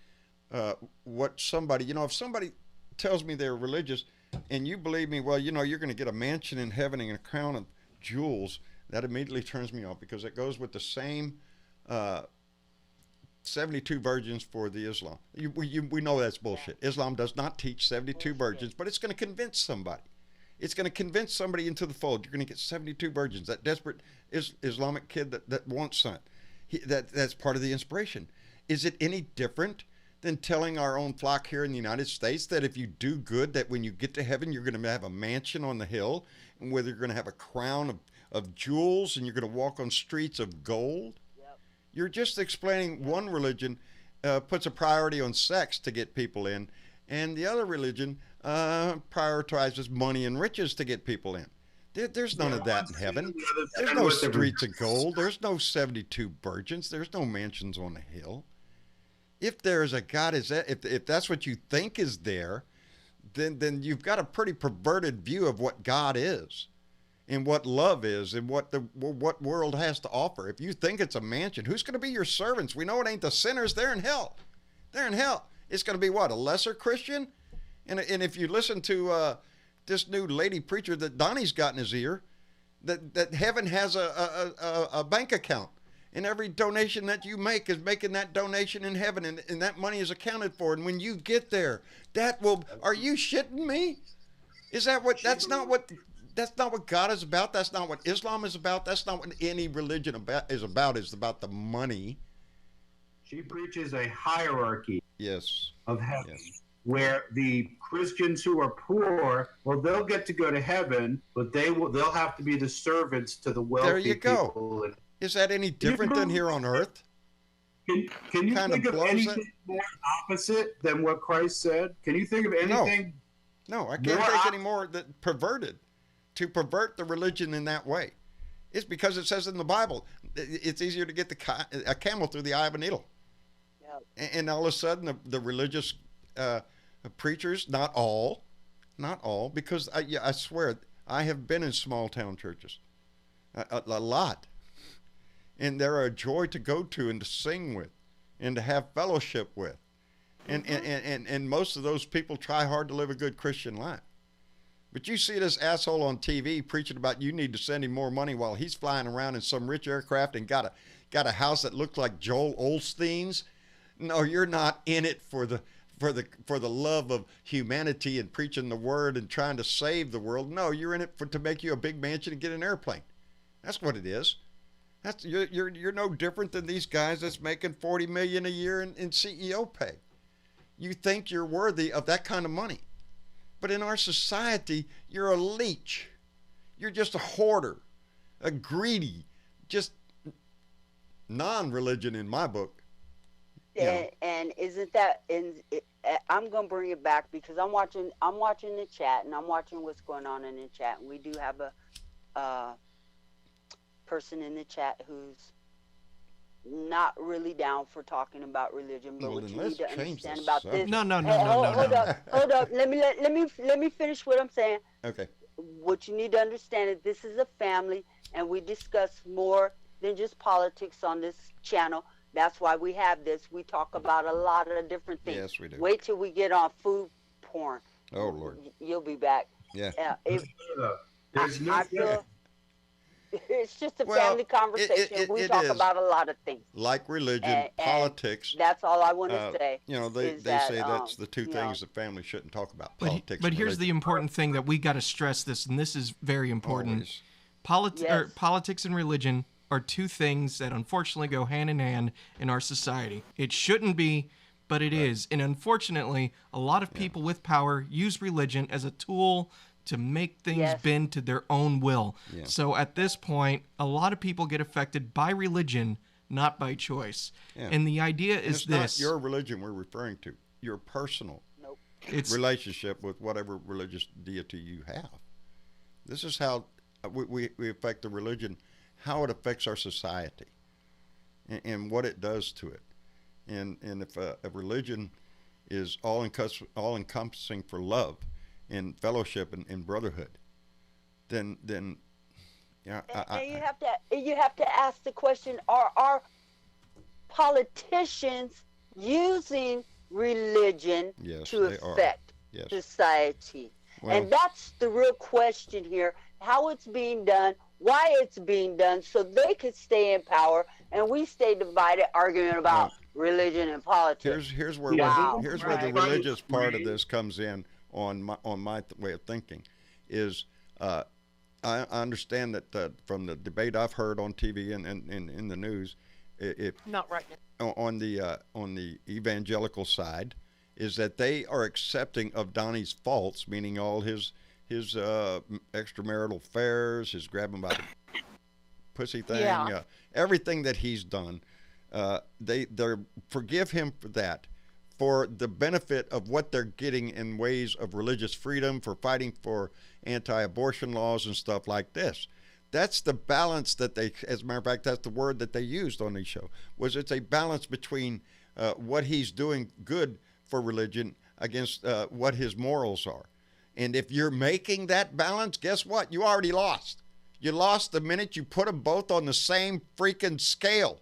what somebody, if somebody tells me they're religious, and you believe me, well, you're going to get a mansion in heaven and a crown of jewels. That immediately turns me off, because it goes with the same 72 virgins for the Islam. We know that's bullshit. Islam does not teach 72 virgins, but it's going to convince somebody. It's going to convince somebody into the fold. You're going to get 72 virgins. That desperate Islamic kid that wants son. That's part of the inspiration. Is it any different than telling our own flock here in the United States that if you do good, that when you get to heaven, you're going to have a mansion on the hill, and whether you're going to have a crown of jewels, and you're going to walk on streets of gold? Yep. You're just explaining one religion puts a priority on sex to get people in, and the other religion prioritizes money and riches to get people in. There's none of that in heaven. There's no streets of gold. There's no 72 virgins. There's no mansions on the hill. If there's a God, if that's what you think is there, then you've got a pretty perverted view of what God is, and what love is, and what world has to offer. If you think it's a mansion, who's going to be your servants? We know it ain't the sinners. They're in hell. They're in hell. It's going to be what, a lesser Christian? And if you listen to this new lady preacher that Donnie's got in his ear, that heaven has a bank account. And every donation that you make is making that donation in heaven, and that money is accounted for. And when you get there, are you shitting me? That's not what God is about. That's not what Islam is about. That's not what any religion is about. It's about the money. She preaches a hierarchy. Yes. Of heaven. Yes. Where the Christians who are poor, well, they'll get to go to heaven, but they'll have to be the servants to the wealthy. There you go. People. Is that any different than here on earth? Can you think of anything more opposite than what Christ said? Can you think of anything? No, I can't think any more that perverted. To pervert the religion in that way. It's because it says in the Bible, it's easier to get a camel through the eye of a needle. Yep. And all of a sudden, the religious preachers, not all, because I swear, I have been in small town churches, a lot. And they're a joy to go to and to sing with and to have fellowship with. And most of those people try hard to live a good Christian life. But you see this asshole on TV preaching about you need to send him more money while he's flying around in some rich aircraft and got a house that looks like Joel Osteen's. No, you're not in it for the love of humanity and preaching the word and trying to save the world. No, you're in it to make you a big mansion and get an airplane. That's what it is. You're no different than these guys that's making $40 million a year in CEO pay. You think you're worthy of that kind of money. But in our society, you're a leech. You're just a hoarder, a greedy, just non-religion in my book. And isn't that? I'm gonna bring it back because I'm watching the chat and I'm watching what's going on in the chat. And we do have a person in the chat who's not really down for talking about religion, but what you need to understand about this. No. Hold up. Let me finish what I'm saying. Okay. What you need to understand is this is a family, and we discuss more than just politics on this channel. That's why we have this. We talk about a lot of different things. Yes, we do. Wait till we get on food porn. Oh, Lord. You'll be back. Yeah. I feel it's just a family conversation. We talk about a lot of things. Like religion, and politics. That's all I want to say. They say that's the two things the family shouldn't talk about, politics. But here's the important thing that we got to stress this, and this is very important. Politics and religion are two things that unfortunately go hand in hand in our society. It shouldn't be, but it is. And unfortunately, a lot of people with power use religion as a tool to make things Yes. bend to their own will. Yeah. So at this point, a lot of people get affected by religion, not by choice. Yeah. And the idea And is it's this. not your religion we're referring to. Your personal It's relationship with whatever religious deity you have. This is how we affect the religion, how it affects our society, and what it does to it. And if a religion is all encompassing for love and fellowship and brotherhood, then yeah. And you have to ask the question: are our politicians using religion Yes, to they are. affect Yes. society? Well, And that's the real question here: how it's being done, why it's being done, so they could stay in power and we stay divided, arguing about religion and politics. here's where Wow. here's where the Right. religious part of this comes in on my way of thinking is I understand that from the debate I've heard on TV and in the news, if Not right now. on the evangelical side, is that they are accepting of Donnie's faults, meaning all his extramarital affairs, his grabbing by the pussy thing, Yeah. everything that he's done. They forgive him for that, for the benefit of what they're getting in ways of religious freedom, for fighting for anti-abortion laws and stuff like this. That's the balance that they, as a matter of fact, that's the word that they used on the show, was it's a balance between what he's doing good for religion against what his morals are. And if you're making that balance, guess what? You already lost. You lost the minute you put them both on the same freaking scale.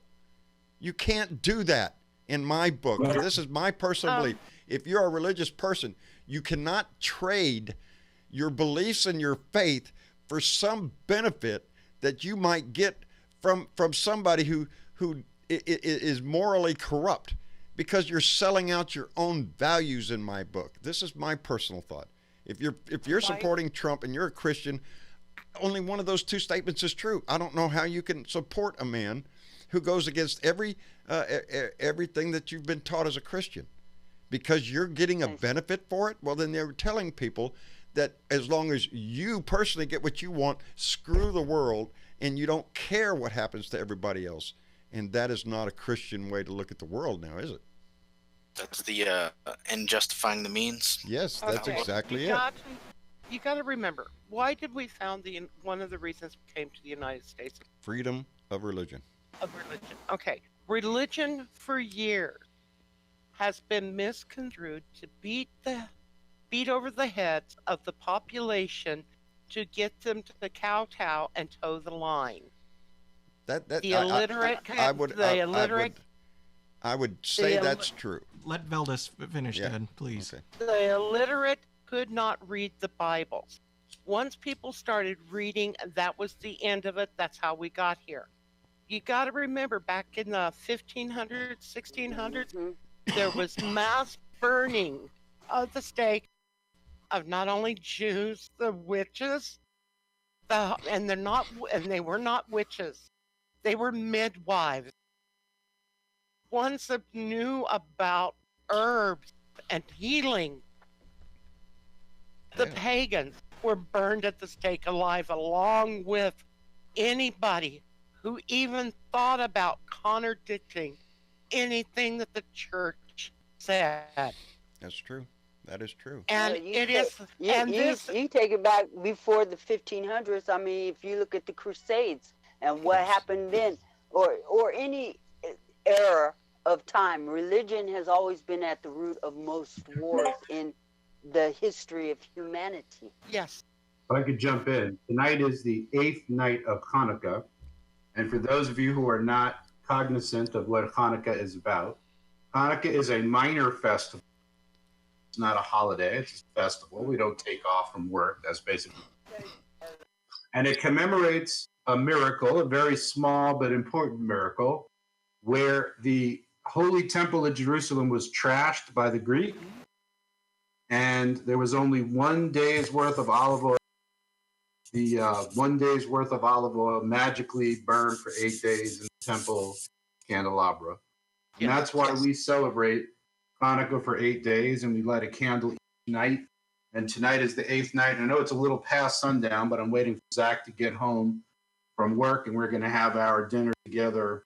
You can't do that in my book. This is my personal belief. If you're a religious person, you cannot trade your beliefs and your faith for some benefit that you might get from somebody who is morally corrupt, because you're selling out your own values in my book. This is my personal thought. If you're supporting Trump and you're a Christian, only one of those two statements is true. I don't know how you can support a man who goes against everything that you've been taught as a Christian, because you're getting a benefit for it. Well, then they're telling people that as long as you personally get what you want, screw the world, and you don't care what happens to everybody else. And that is not a Christian way to look at the world now, is it? That's the end justifying the means. Yes, that's Okay. exactly you it. You got to remember, why did we found one of the reasons we came to the United States Freedom of religion. of religion? Okay, religion for years has been misconstrued to beat over the heads of the population to get them to kowtow and toe the line. The illiterate, I would say the that's true. Let Veldis finish, Yeah. Dad, please. Okay. the illiterate could not read the Bibles. Once people started reading, that was the end of it. That's how we got here. You got to remember, back in the 1500s, 1600s, there was mass burning of the stake of not only Jews, the witches, and they were not witches. They were midwives. Ones that knew about herbs and healing. The pagans were burned at the stake alive, along with anybody who even thought about contradicting anything that the church said. That's true. That is true. And You take it back before the 1500s. I mean, if you look at the Crusades and what happened then, or any era of time, religion has always been at the root of most wars in the history of humanity. Yes. If I could jump in, tonight is the 8th night of Hanukkah. And for those of you who are not cognizant of what Hanukkah is about, Hanukkah is a minor festival. It's not a holiday, it's a festival. We don't take off from work. That's basically. And it commemorates a miracle, a very small but important miracle, where the Holy Temple of Jerusalem was trashed by the Greeks, and there was only 1 day's worth of olive oil. The 1 day's worth of olive oil magically burned for 8 days in the temple candelabra. And that's why we celebrate Hanukkah for 8 days, and we light a candle each night And tonight is the 8th night. And I know it's a little past sundown, but I'm waiting for Zach to get home from work, and we're going to have our dinner together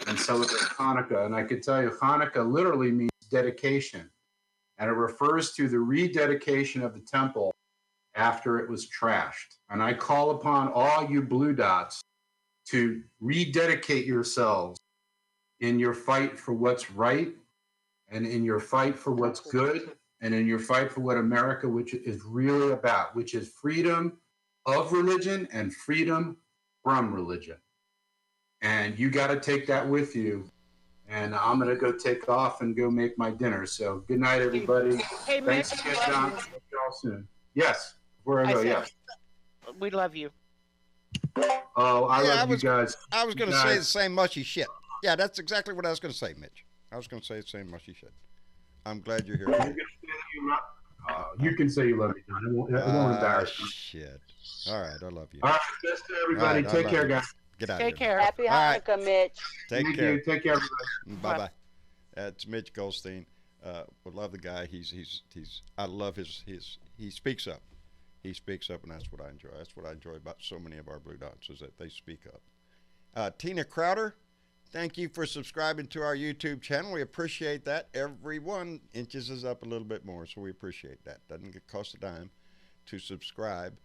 and celebrate Hanukkah. And I could tell you, Hanukkah literally means dedication, and it refers to the rededication of the temple after it was trashed. And I call upon all you blue dots to rededicate yourselves in your fight for what's right, and in your fight for what's good, and in your fight for what America, which is really about, which is freedom of religion and freedom from religion. And you got to take that with you. And I'm going to go take off and go make my dinner. So good night, everybody. Hey, Thanks Mitch, again, we John. love See you all soon. Yes, before I go, yes. We love you. Oh, I love you guys. I was going to say the same mushy shit. Yeah, that's exactly what I was going to say, Mitch. I was going to say the same mushy shit. I'm glad you're here. You can say you love me, John. It won't embarrass you. Shit. All right, I love you. All right, thanks to everybody. Right, take care, guys. Get out Take of here. care. Happy right. Hanukkah, Mitch. Take Thank care. you. Take care, everybody. Bye bye. That's Mitch Goldstein. We love the guy. I love he speaks up. He speaks up, and that's what I enjoy. That's what I enjoy about so many of our Blue Dots, is that they speak up. Tina Crowder, thank you for subscribing to our YouTube channel. We appreciate that. Everyone inches us up a little bit more, so we appreciate that. Doesn't cost a dime to subscribe.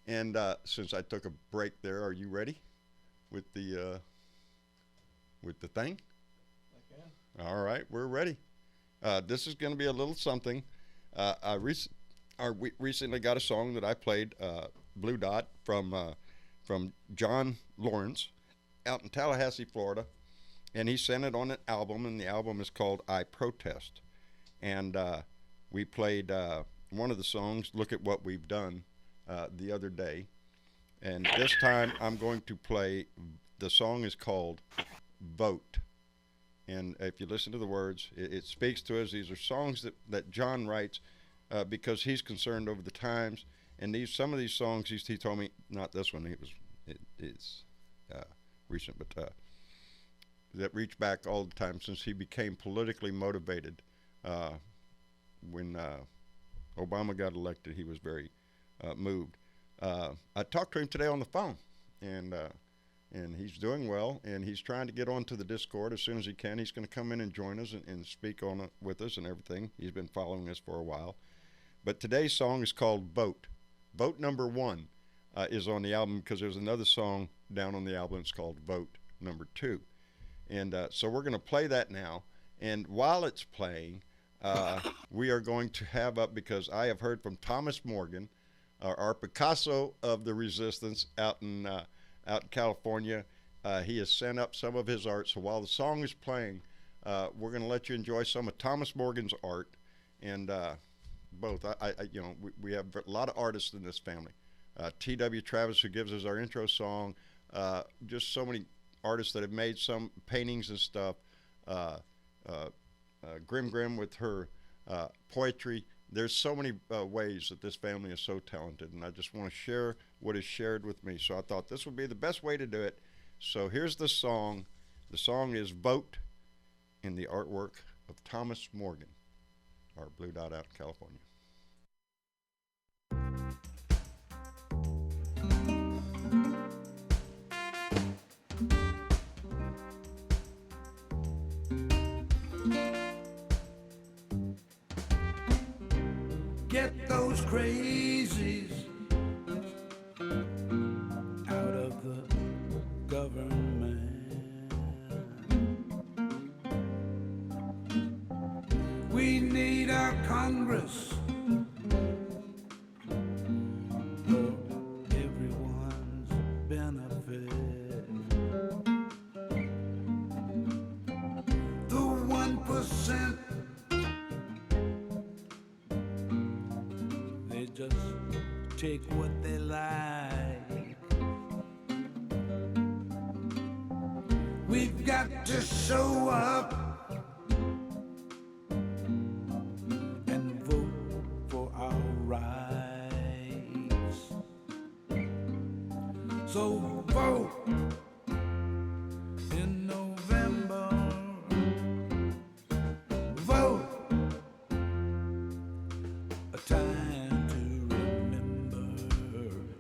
And since I took a break there, are you ready with the thing? I can. All right, we're ready. This is going to be a little something. We recently got a song that I played, Blue Dot, from John Lawrence out in Tallahassee, Florida. And he sent it on an album, and the album is called I Protest. And we played one of the songs, Look at What We've Done, the other day. And this time I'm going to play, the song is called Vote. And if you listen to the words, it speaks to us. These are songs that John writes because he's concerned over the times. And some of these songs, he told me, not this one, it's recent, but that reach back all the time since he became politically motivated. When Obama got elected, he was very moved. I talked to him today on the phone, and he's doing well, and he's trying to get onto the Discord as soon as he can. He's going to come in and join us and speak on it with us and everything. He's been following us for a while. But today's song is called Vote. Vote number 1 is on the album, because there's another song down on the album. It's called Vote number 2. And so we're going to play that now. And while it's playing, we are going to have up, because I have heard from Thomas Morgan, our Picasso of the resistance out in California. He has sent up some of his art. So while the song is playing, we're going to let you enjoy some of Thomas Morgan's art. And both, we have a lot of artists in this family. T.W. Travis, who gives us our intro song. Just so many artists that have made some paintings and stuff. Grim with her poetry. There's so many ways that this family is so talented, and I just want to share what is shared with me. So I thought this would be the best way to do it. So here's the song. The song is Vote, in the artwork of Thomas Morgan, our Blue Dot out in California. Get those crazies out of the government. We need our Congress for everyone's benefit. The 1%, they just take what they like. We've got to show up and vote for our rights. So vote in November. Vote a time to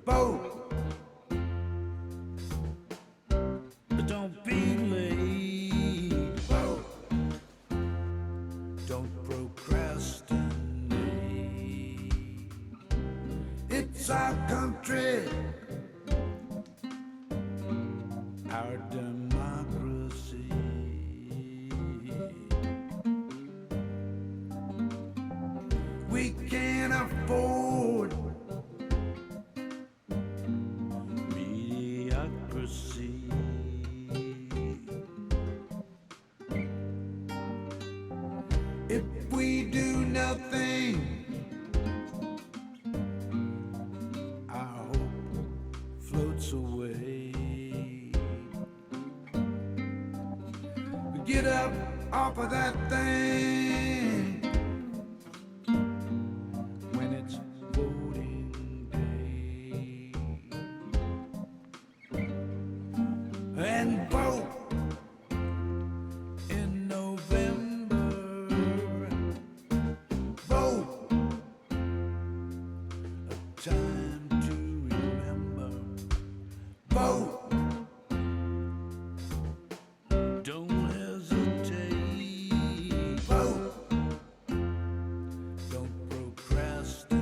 Vote. Don't be late. Vote. Don't procrastinate. It's our country, our democracy. We can't afford mediocrity. If we do nothing, our hope floats away. Get up off of that thing when it's voting day. And vote in November. Vote, a time to remember. Vote. Don't hesitate. Vote. Don't procrastinate.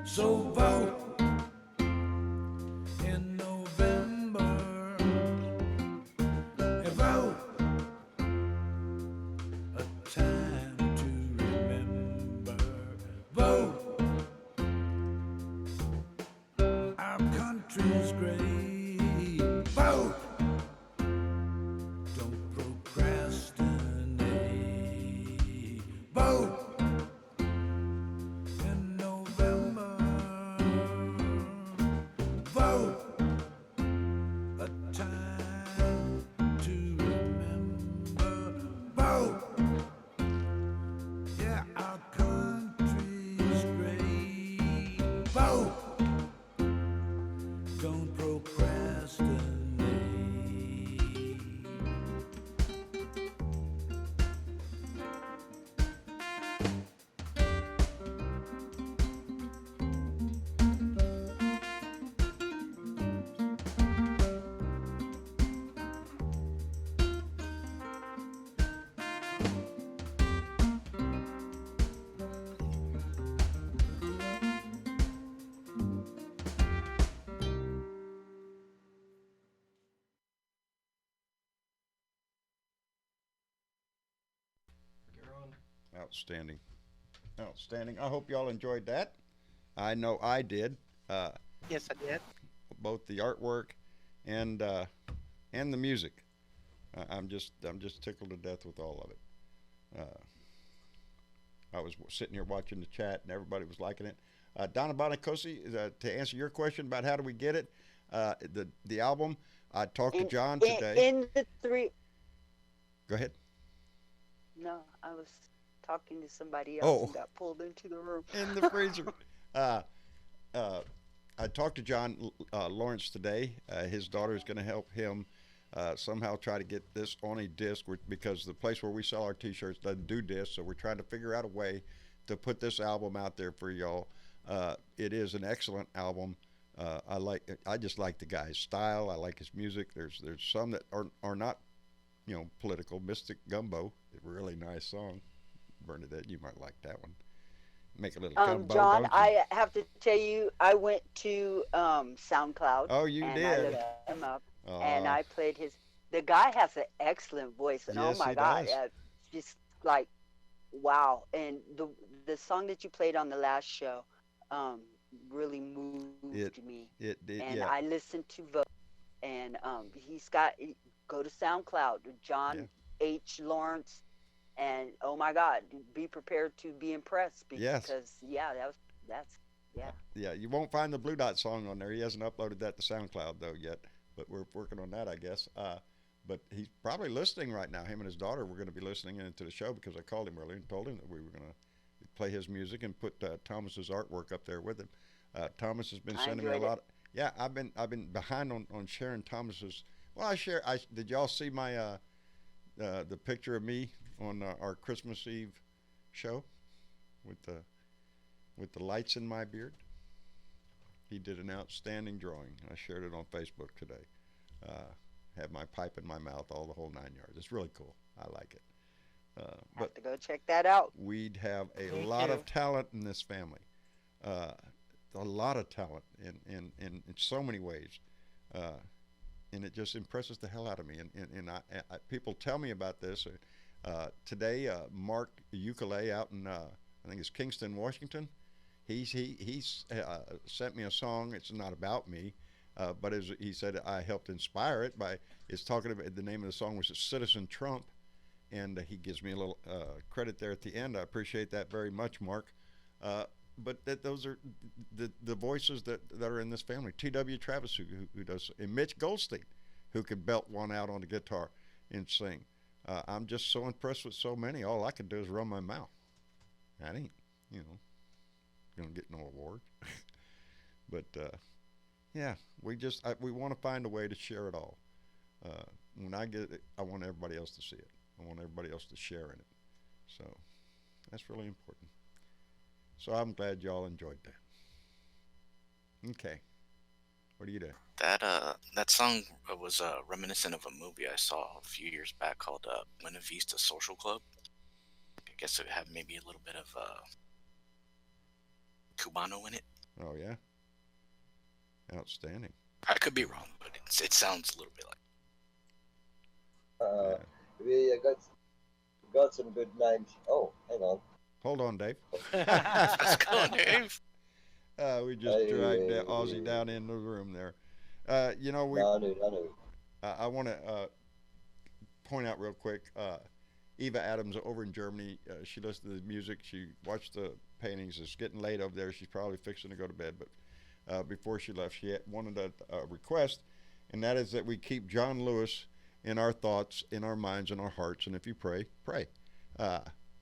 So vote in November. Vote, a time to remember. Vote, our country's great. Vote, don't procrastinate. Vote. In November, vote, a time to remember. Vote, yeah, our country's great. Vote, don't procrastinate. Outstanding. Outstanding. I hope y'all enjoyed that. I know I did. Yes, I did. Both the artwork and the music. I'm just tickled to death with all of it. I was sitting here watching the chat and everybody was liking it. Donna Bonacosi, to answer your question about how do we get it, the album. I talked to John today. In the three. Go ahead. No, I was talking to somebody else and got pulled into the room. In the freezer. I talked to John Lawrence today. His daughter is going to help him somehow try to get this on a disc, because the place where we sell our T-shirts doesn't do discs, so we're trying to figure out a way to put this album out there for y'all. It is an excellent album. I just like the guy's style. I like his music. There's some that are not, political. Mystic Gumbo, a really nice song. Bernadette, you might like that one. Make a little gumbo, John, don't you? I have to tell you, I went to SoundCloud Oh, you and I did? looked him up, and Aw. I played his. The guy has an excellent voice, and oh Yes, my he God, does. just like wow. And the song that you played on the last show, um, really moved me, It did, and yeah, I listened to Vote, and he's got go to SoundCloud, yeah, John H. Lawrence, and oh my God, be prepared to be impressed yes, because yeah, that's yeah. yeah. You won't find the Blue Dot song on there. He hasn't uploaded that to SoundCloud though yet, but we're working on that, I guess. But he's probably listening right now. Him and his daughter were going to be listening into the show because I called him earlier and told him that we were going to play his music and put Thomas's artwork up there with him. Thomas has been I sending me a enjoyed it. lot. Yeah, I've been behind on sharing Thomas's. Well, I did y'all see my the picture of me on our Christmas Eve show with the lights in my beard? He did an outstanding drawing. I shared it on Facebook today. Have my pipe in my mouth, all the whole 9 yards. It's really cool. I like it. Have But to go check that out. we'd have a Me lot too. of talent in this family. Uh, a lot of talent in so many ways. Uh, and it just impresses the hell out of me. And people tell me about this. Today, Mark Ukulele out in, I think it's Kingston, Washington. He's sent me a song. It's not about me, but he said I helped inspire it by. It's talking about the name of the song was Citizen Trump, and he gives me a little credit there at the end. I appreciate that very much, Mark. But those are the voices that are in this family. T.W. Travis, who does, and Mitch Goldstein, who can belt one out on the guitar and sing. I'm just so impressed with so many. All I can do is run my mouth. That ain't, gonna get no award. But yeah, we want to find a way to share it all. When I get it, I want everybody else to see it. I want everybody else to share in it. So that's really important. So I'm glad y'all enjoyed that. Okay, what do you do? That song was reminiscent of a movie I saw a few years back called Buena Vista Social Club. I guess it had maybe a little bit of Cubano in it. Oh yeah, outstanding. I could be wrong, but it sounds a little bit like. We got some good names. Oh, hang on. Hold on, Dave. Let's go, Dave. We just dragged that Aussie down in the room there. Nanu. I want to point out real quick. Eva Adams over in Germany. She listened to the music. She watched the paintings. It's getting late over there. She's probably fixing to go to bed. But before she left, she wanted a request, and that is that we keep John Lewis in our thoughts, in our minds, in our hearts. And if you pray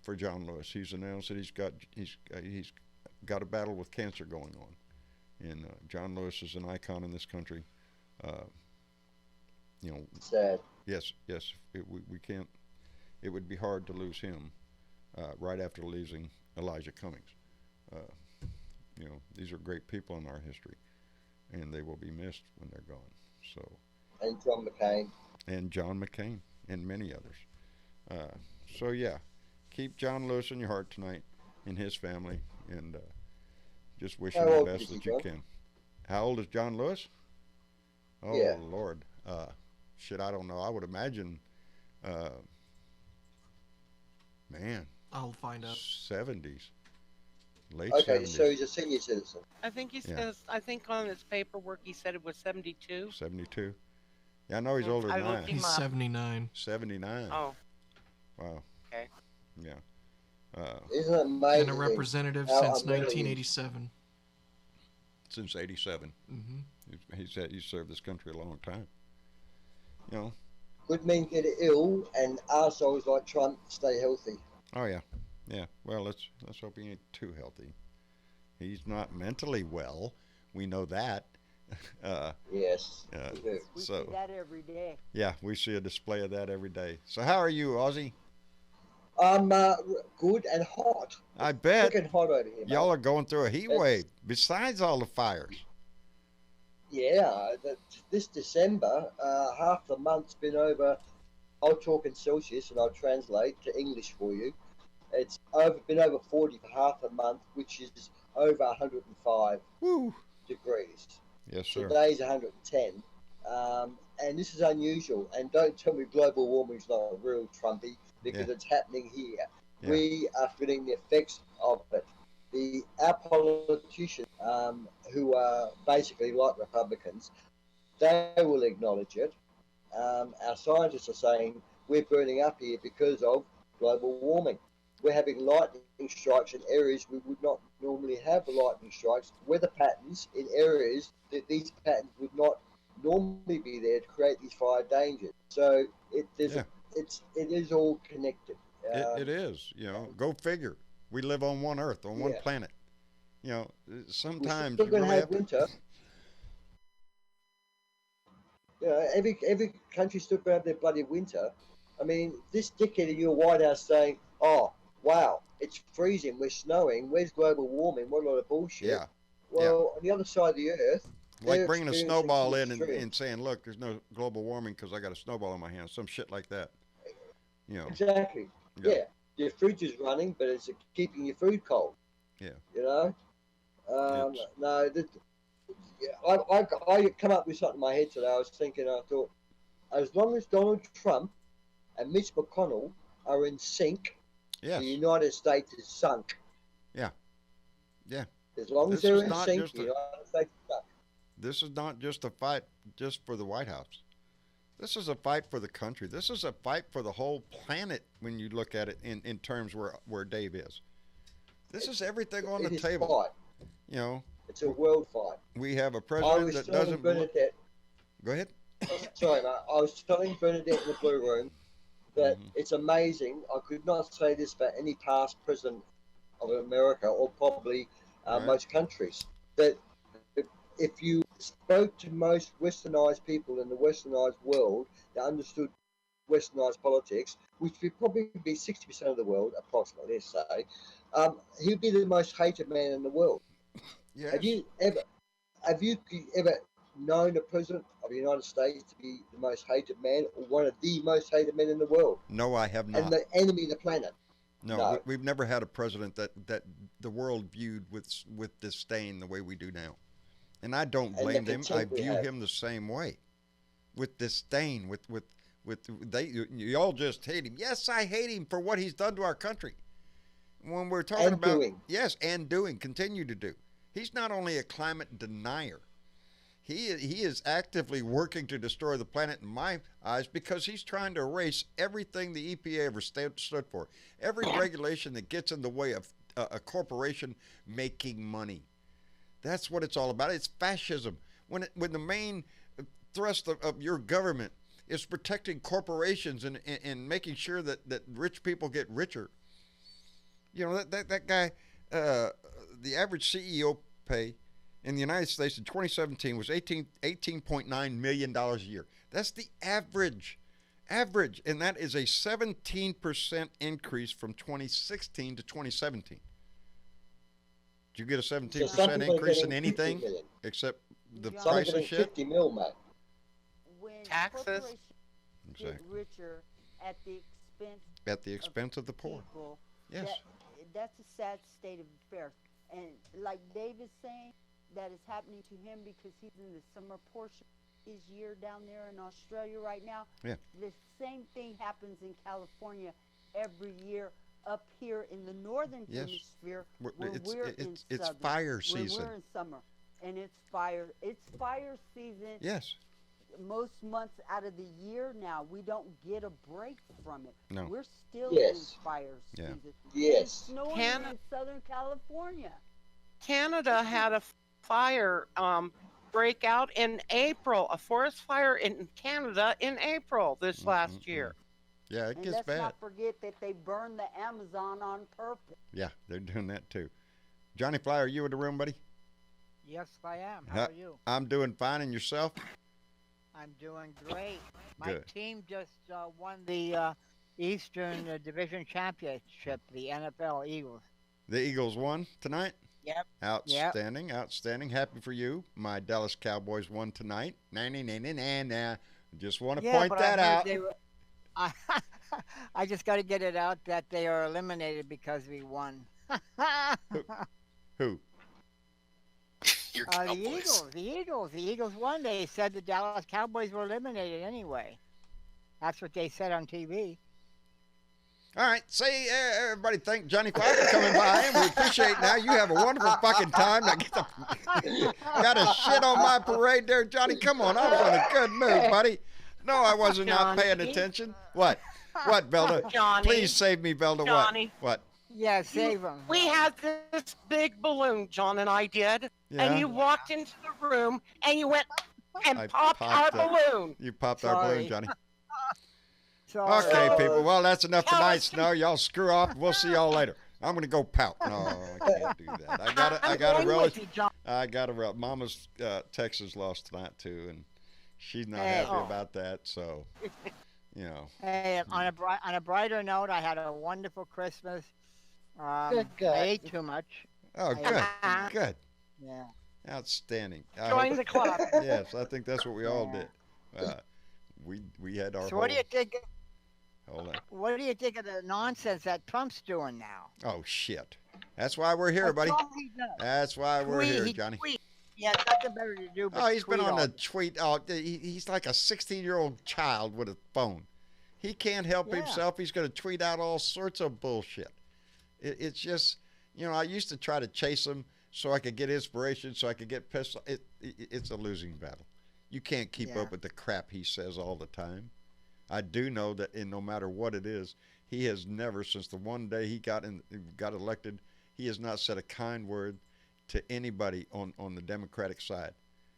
for John Lewis. He's announced that he's got a battle with cancer going on, and John Lewis is an icon in this country. Sad. Yes. We can't. It would be hard to lose him right after losing Elijah Cummings. These are great people in our history, and they will be missed when they're gone. So. And John McCain. And John McCain, and many others. So yeah, keep John Lewis in your heart tonight, and his family, and just wish him How the old best is he, that you John? can. How old is John Lewis? Oh Yeah. Lord, shit, I don't know. I would imagine, man, I'll find out. 70s, late Okay, 70s, so he's a senior citizen. I think he Yeah. says. I think on his paperwork he said it was 72. 72. Yeah, I know he's older I than looked I. him He's up. 79. 79. Oh, Wow. okay. Yeah. Isn't it amazing? Been a representative how since unwilling- 1987. Since 87. Hmm. He served this country a long time. Good men get ill, and arseholes like Trump stay healthy. Oh yeah. Well, let's hope he ain't too healthy. He's not mentally well. We know that. Yes. we do. We So see that every day. yeah, we see a display of that every day. So how are you, Ozzy? I'm good and hot. I bet Freaking hot over here, y'all mate. are going through a heat It's- wave. Besides all the fires. Yeah, this December, half the month's been over. I'll talk in Celsius and I'll translate to English for you. It's been over 40 for half a month, which is over 105 Woo. degrees. Yes, sir. Today's 110. And this is unusual. And don't tell me global warming's not real, Trumpy, because it's happening here. Yeah. We are feeling the effects of it. Our politicians, who are basically like Republicans, they will acknowledge it. Our scientists are saying we're burning up here because of global warming. We're having lightning strikes in areas we would not normally have lightning strikes. Weather patterns in areas that these patterns would not normally be there to create these fire dangers. So it is all connected. It is. Go figure. We live on one Earth, on one planet. Sometimes we're still going to really have winter. Every country's still going to have their bloody winter. I mean, this dickhead in your White House saying, "Oh, wow, it's freezing, we're snowing, where's global warming? What a lot of bullshit." Yeah. Well, on the other side of the Earth, like bringing a snowball in and saying, "Look, there's no global warming because I got a snowball in my hand," some shit like that. Exactly. Yeah. Your fridge is running, but it's keeping your food cold. Yeah. No. I come up with something in my head today. I thought, as long as Donald Trump and Mitch McConnell are in sync, yes, the United States is sunk. Yeah. As long as they're in sync, the United States is sunk. This is not just a fight just for the White House. This is a fight for the country. This is a fight for the whole planet when you look at it in terms where Dave is. This is everything on the table. Fight. It's a world fight. We have a president that doesn't... Bernadette, Go ahead. Sorry, mate. I was telling Bernadette in the Blue Room that it's amazing. I could not say this about any past president of America or probably most countries. That if you spoke to most westernized people in the westernized world that understood westernized politics, which would probably be 60% of the world, approximately, let's say, he'd be the most hated man in the world. Yes. Have you ever known a president of the United States to be the most hated man or one of the most hated men in the world? No, I have not. And the enemy of the planet? No. We've never had a president that the world viewed with disdain the way we do now. And I don't blame him. I view him the same way, with disdain. You all just hate him. Yes, I hate him for what he's done to our country. When we're talking about continue to do. He's not only a climate denier. He is actively working to destroy the planet in my eyes because he's trying to erase everything the EPA ever stood for. Every regulation that gets in the way of a corporation making money. That's what it's all about. It's fascism. When the main thrust of your government is protecting corporations and making sure that rich people get richer. That guy, the average CEO pay in the United States in 2017 was $18.9 million a year. That's the average, and that is a 17% increase from 2016 to 2017. Did you get a 17% increase in anything except the price of shit? 50 mil, mate. When taxes get richer at the expense of the poor. People, yes. That's a sad state of affairs. And like Dave is saying, that is happening to him because he's in the summer portion of his year down there in Australia right now. Yeah. The same thing happens in California every year up here in the northern hemisphere it's fire season. We're in summer, and it's fire season. Yes. Most months out of the year now, we don't get a break from it. No. We're still in fire season. Yes. It's snowing in Southern California. Canada had a fire break out in April, a forest fire in Canada in April this last year. Yeah, it gets bad. Let's not forget that they burned the Amazon on purpose. Yeah, they're doing that too. Johnny Fly, are you in the room, buddy? Yes, I am. How are you? I'm doing fine, and yourself? I'm doing great. My Good. team just won the Eastern Division Championship, the NFL Eagles. The Eagles won tonight? Yep. Outstanding, outstanding. Happy for you. My Dallas Cowboys won tonight. Just want to point that out. I just got to get it out that they are eliminated because we won. Who? Your The Cowboys. The Eagles won. They said the Dallas Cowboys were eliminated anyway. That's what they said on TV. All right, say everybody thank Johnny Five for coming by, and we appreciate it. Now you have a wonderful fucking time. Now get the got a shit on my parade there, Johnny. Come on, I was in a good mood, buddy. No, I wasn't not paying attention. What? What, Velda? Johnny. Please save me, Velda. Johnny. What? Yeah, save them. We had this big balloon, John and I did, Yeah. and you walked into the room and you went and I popped our popped balloon. You popped our balloon, Sorry. Johnny. Sorry. Okay, people. Well, that's enough Tell tonight. us- Snow, y'all screw off. We'll see y'all later. I'm gonna go pout. No, I can't do that. I got a I'm going with relative. you, John. I got a Mama's Texas lost tonight too, and she's not Hey. happy about that. So, you know. Hey, on a brighter note, I had a wonderful Christmas. Good God. I ate too much. Oh, good, good, Yeah. outstanding. Join the club. Yes, I think that's what we all did. We had our. So what do you think? Hold on. What do you think of the nonsense that Trump's doing now? Oh shit. That's why we're here, buddy. That's all he does. That's why we're Tweet, here, he Johnny. tweets. He has nothing better to do but Oh, he's been tweet on all the tweet. Oh, he's like a 16-year-old child with a phone. He can't help Yeah. himself. He's going to tweet out all sorts of bullshit. It's just, I used to try to chase him so I could get inspiration, so I could get pissed. It's a losing battle. You can't keep Yeah. up with the crap he says all the time. I do know that no matter what it is, he has never, since the one day he got elected, he has not said a kind word to anybody on the Democratic side.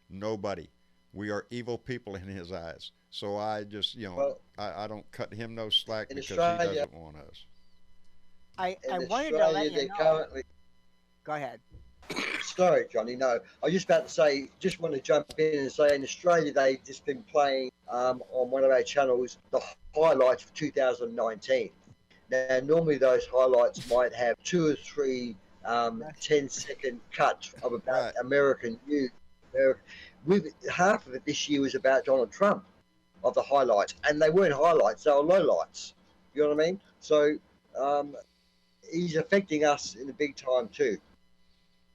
Nobody. We are evil people in his eyes. So I just, Well, I don't cut him no slack in because he Australia- doesn't want us. I In wanted to let Australia, you they're know. currently. Go ahead. Sorry, Johnny. No, I was just about to say. Just want to jump in and say, in Australia, they've just been playing on one of our channels the highlights for 2019. Now, normally those highlights might have 2 or 3 10-second cuts of about Right. American news. With half of it this year was about Donald Trump, of the highlights, and they weren't highlights; they were lowlights. You know what I mean? So he's affecting us in a big time too.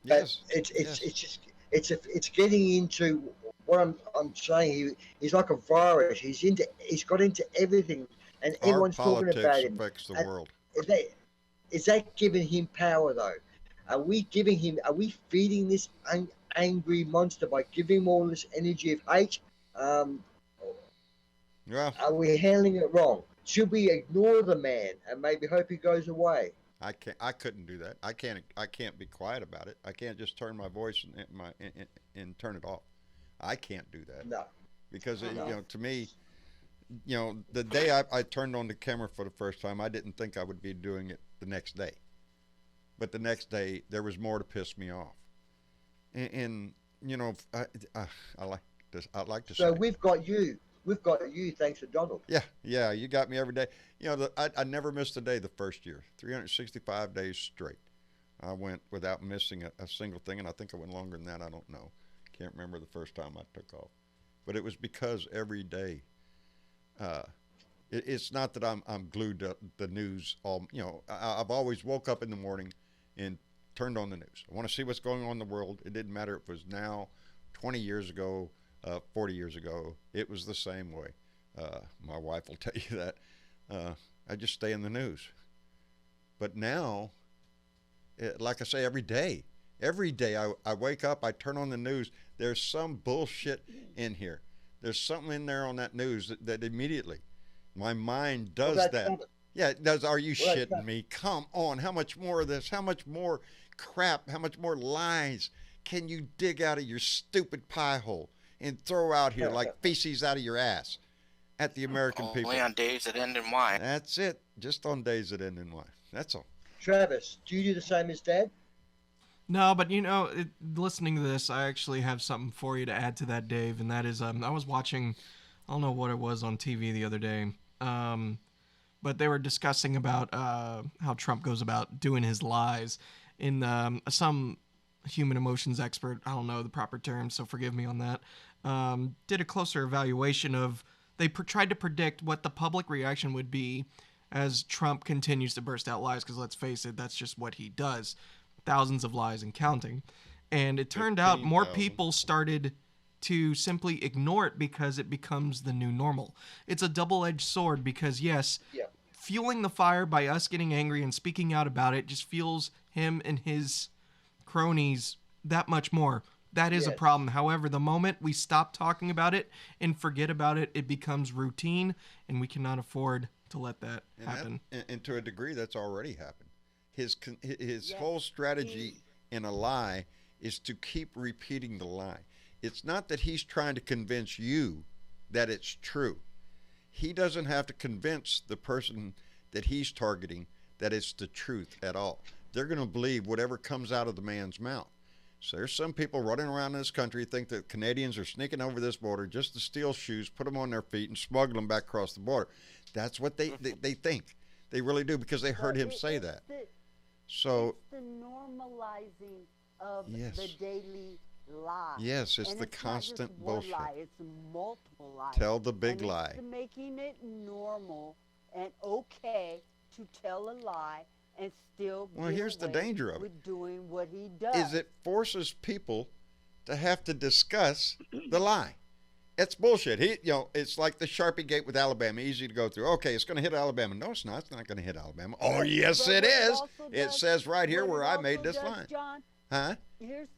But Yes. it's getting into what I'm saying. He's like a virus. He's got into everything, and Our everyone's talking politics about him. affects the And- world. Is that giving him power though? Are we feeding this angry monster by giving him all this energy of hate? Yeah, Are we handling it wrong? Should we ignore the man and maybe hope he goes away? I couldn't do that. I can't be quiet about it. I can't just turn my voice and turn it off. I can't do that. No. Because to me, the day I turned on the camera for the first time, I didn't think I would be doing it the next day. But the next day, there was more to piss me off. And I like this. I like to So say. we've got you. We've got you thanks to Donald. Yeah, you got me every day. I never missed a day the first year, 365 days straight. I went without missing a single thing, and I think I went longer than that. I don't know. Can't remember the first time I took off. But it was because every day, it's not that I'm glued to the news. I've always woke up in the morning and turned on the news. I want to see what's going on in the world. It didn't matter if it was now, 20 years ago, 40 years ago. It was the same way. My wife will tell you that. I just stay in the news. But now, like I say, every day I wake up, I turn on the news. There's some bullshit in here. There's something in there on that news that immediately my mind does that. Yeah, it does. Are you shitting me? Come on. How much more of this? How much more crap? How much more lies can you dig out of your stupid pie hole and throw out here like feces out of your ass at the American people? Only on days that end in Y. That's it. Just on days that end in Y. That's all. Travis, do you do the same as Dad? No, but listening to this, I actually have something for you to add to that, Dave, and that is I was watching, I don't know what it was on TV the other day, but they were discussing about how Trump goes about doing his lies. In some human emotions expert, I don't know the proper term, so forgive me on that, did a closer evaluation of, they tried to predict what the public reaction would be as Trump continues to burst out lies, because let's face it, that's just what he does. Thousands of lies and counting. And it turned out more 15,000. people started to simply ignore it because it becomes the new normal. It's a double-edged sword because, yes, fueling the fire by us getting angry and speaking out about it just fuels him and his cronies that much more. That is a problem. However, the moment we stop talking about it and forget about it, it becomes routine, and we cannot afford to let that happen. And to a degree, that's already happened. His whole strategy in a lie is to keep repeating the lie. It's not that he's trying to convince you that it's true. He doesn't have to convince the person that he's targeting that it's the truth at all. They're going to believe whatever comes out of the man's mouth. So there's some people running around this country who think that Canadians are sneaking over this border just to steal shoes, put them on their feet, and smuggle them back across the border. That's what they think. They really do, because they heard him say that. So it's the normalizing of Yes. the daily lie. Yes, it's And the it's constant not just one bullshit. lie, it's multiple lies. Tell the big And lie. It's making it normal and okay to tell a lie and still Well, get here's the away danger of it. with doing what he does. Is it forces people to have to discuss the lie. It's bullshit. It's like the Sharpie gate with Alabama, easy to go through. Okay, it's going to hit Alabama. No, it's not. It's not going to hit Alabama. Oh, yes, it is. It says right here where I made this line. John, Huh? here's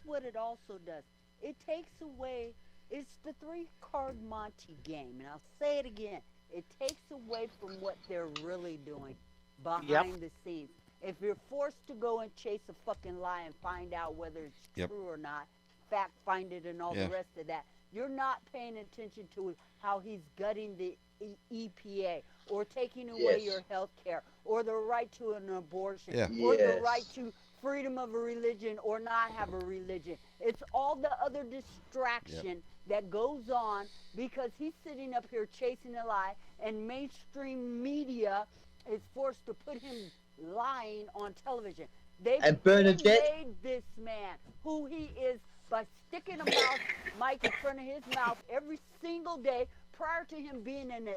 what it also does. It takes away. It's the 3-card Monte game, and I'll say it again. It takes away from what they're really doing behind the scenes. If you're forced to go and chase a fucking lie and find out whether it's true or not, fact find it and all the rest of that, you're not paying attention to how he's gutting the EPA or taking away your health care or the right to an abortion or the right to freedom of a religion or not have a religion. It's all the other distraction that goes on because he's sitting up here chasing a lie, and mainstream media is forced to put him lying on television. They made this man who he is by sticking a mic in front of his mouth every single day prior to him being in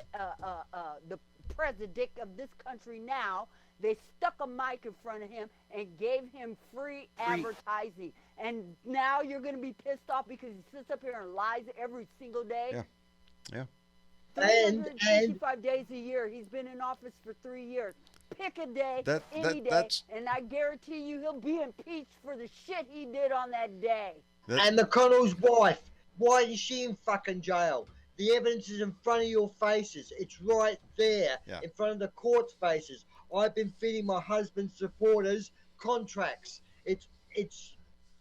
the president of this country now. They stuck a mic in front of him and gave him free advertising. And now you're going to be pissed off because he sits up here and lies every single day? Yeah. 365 days a year. He's been in office for 3 years. Pick a day, any day, and I guarantee you he'll be impeached for the shit he did on that day. And the Colonel's wife, why is she in fucking jail? The evidence is in front of your faces. It's right there in front of the court's faces. I've been feeding my husband's supporters contracts. It's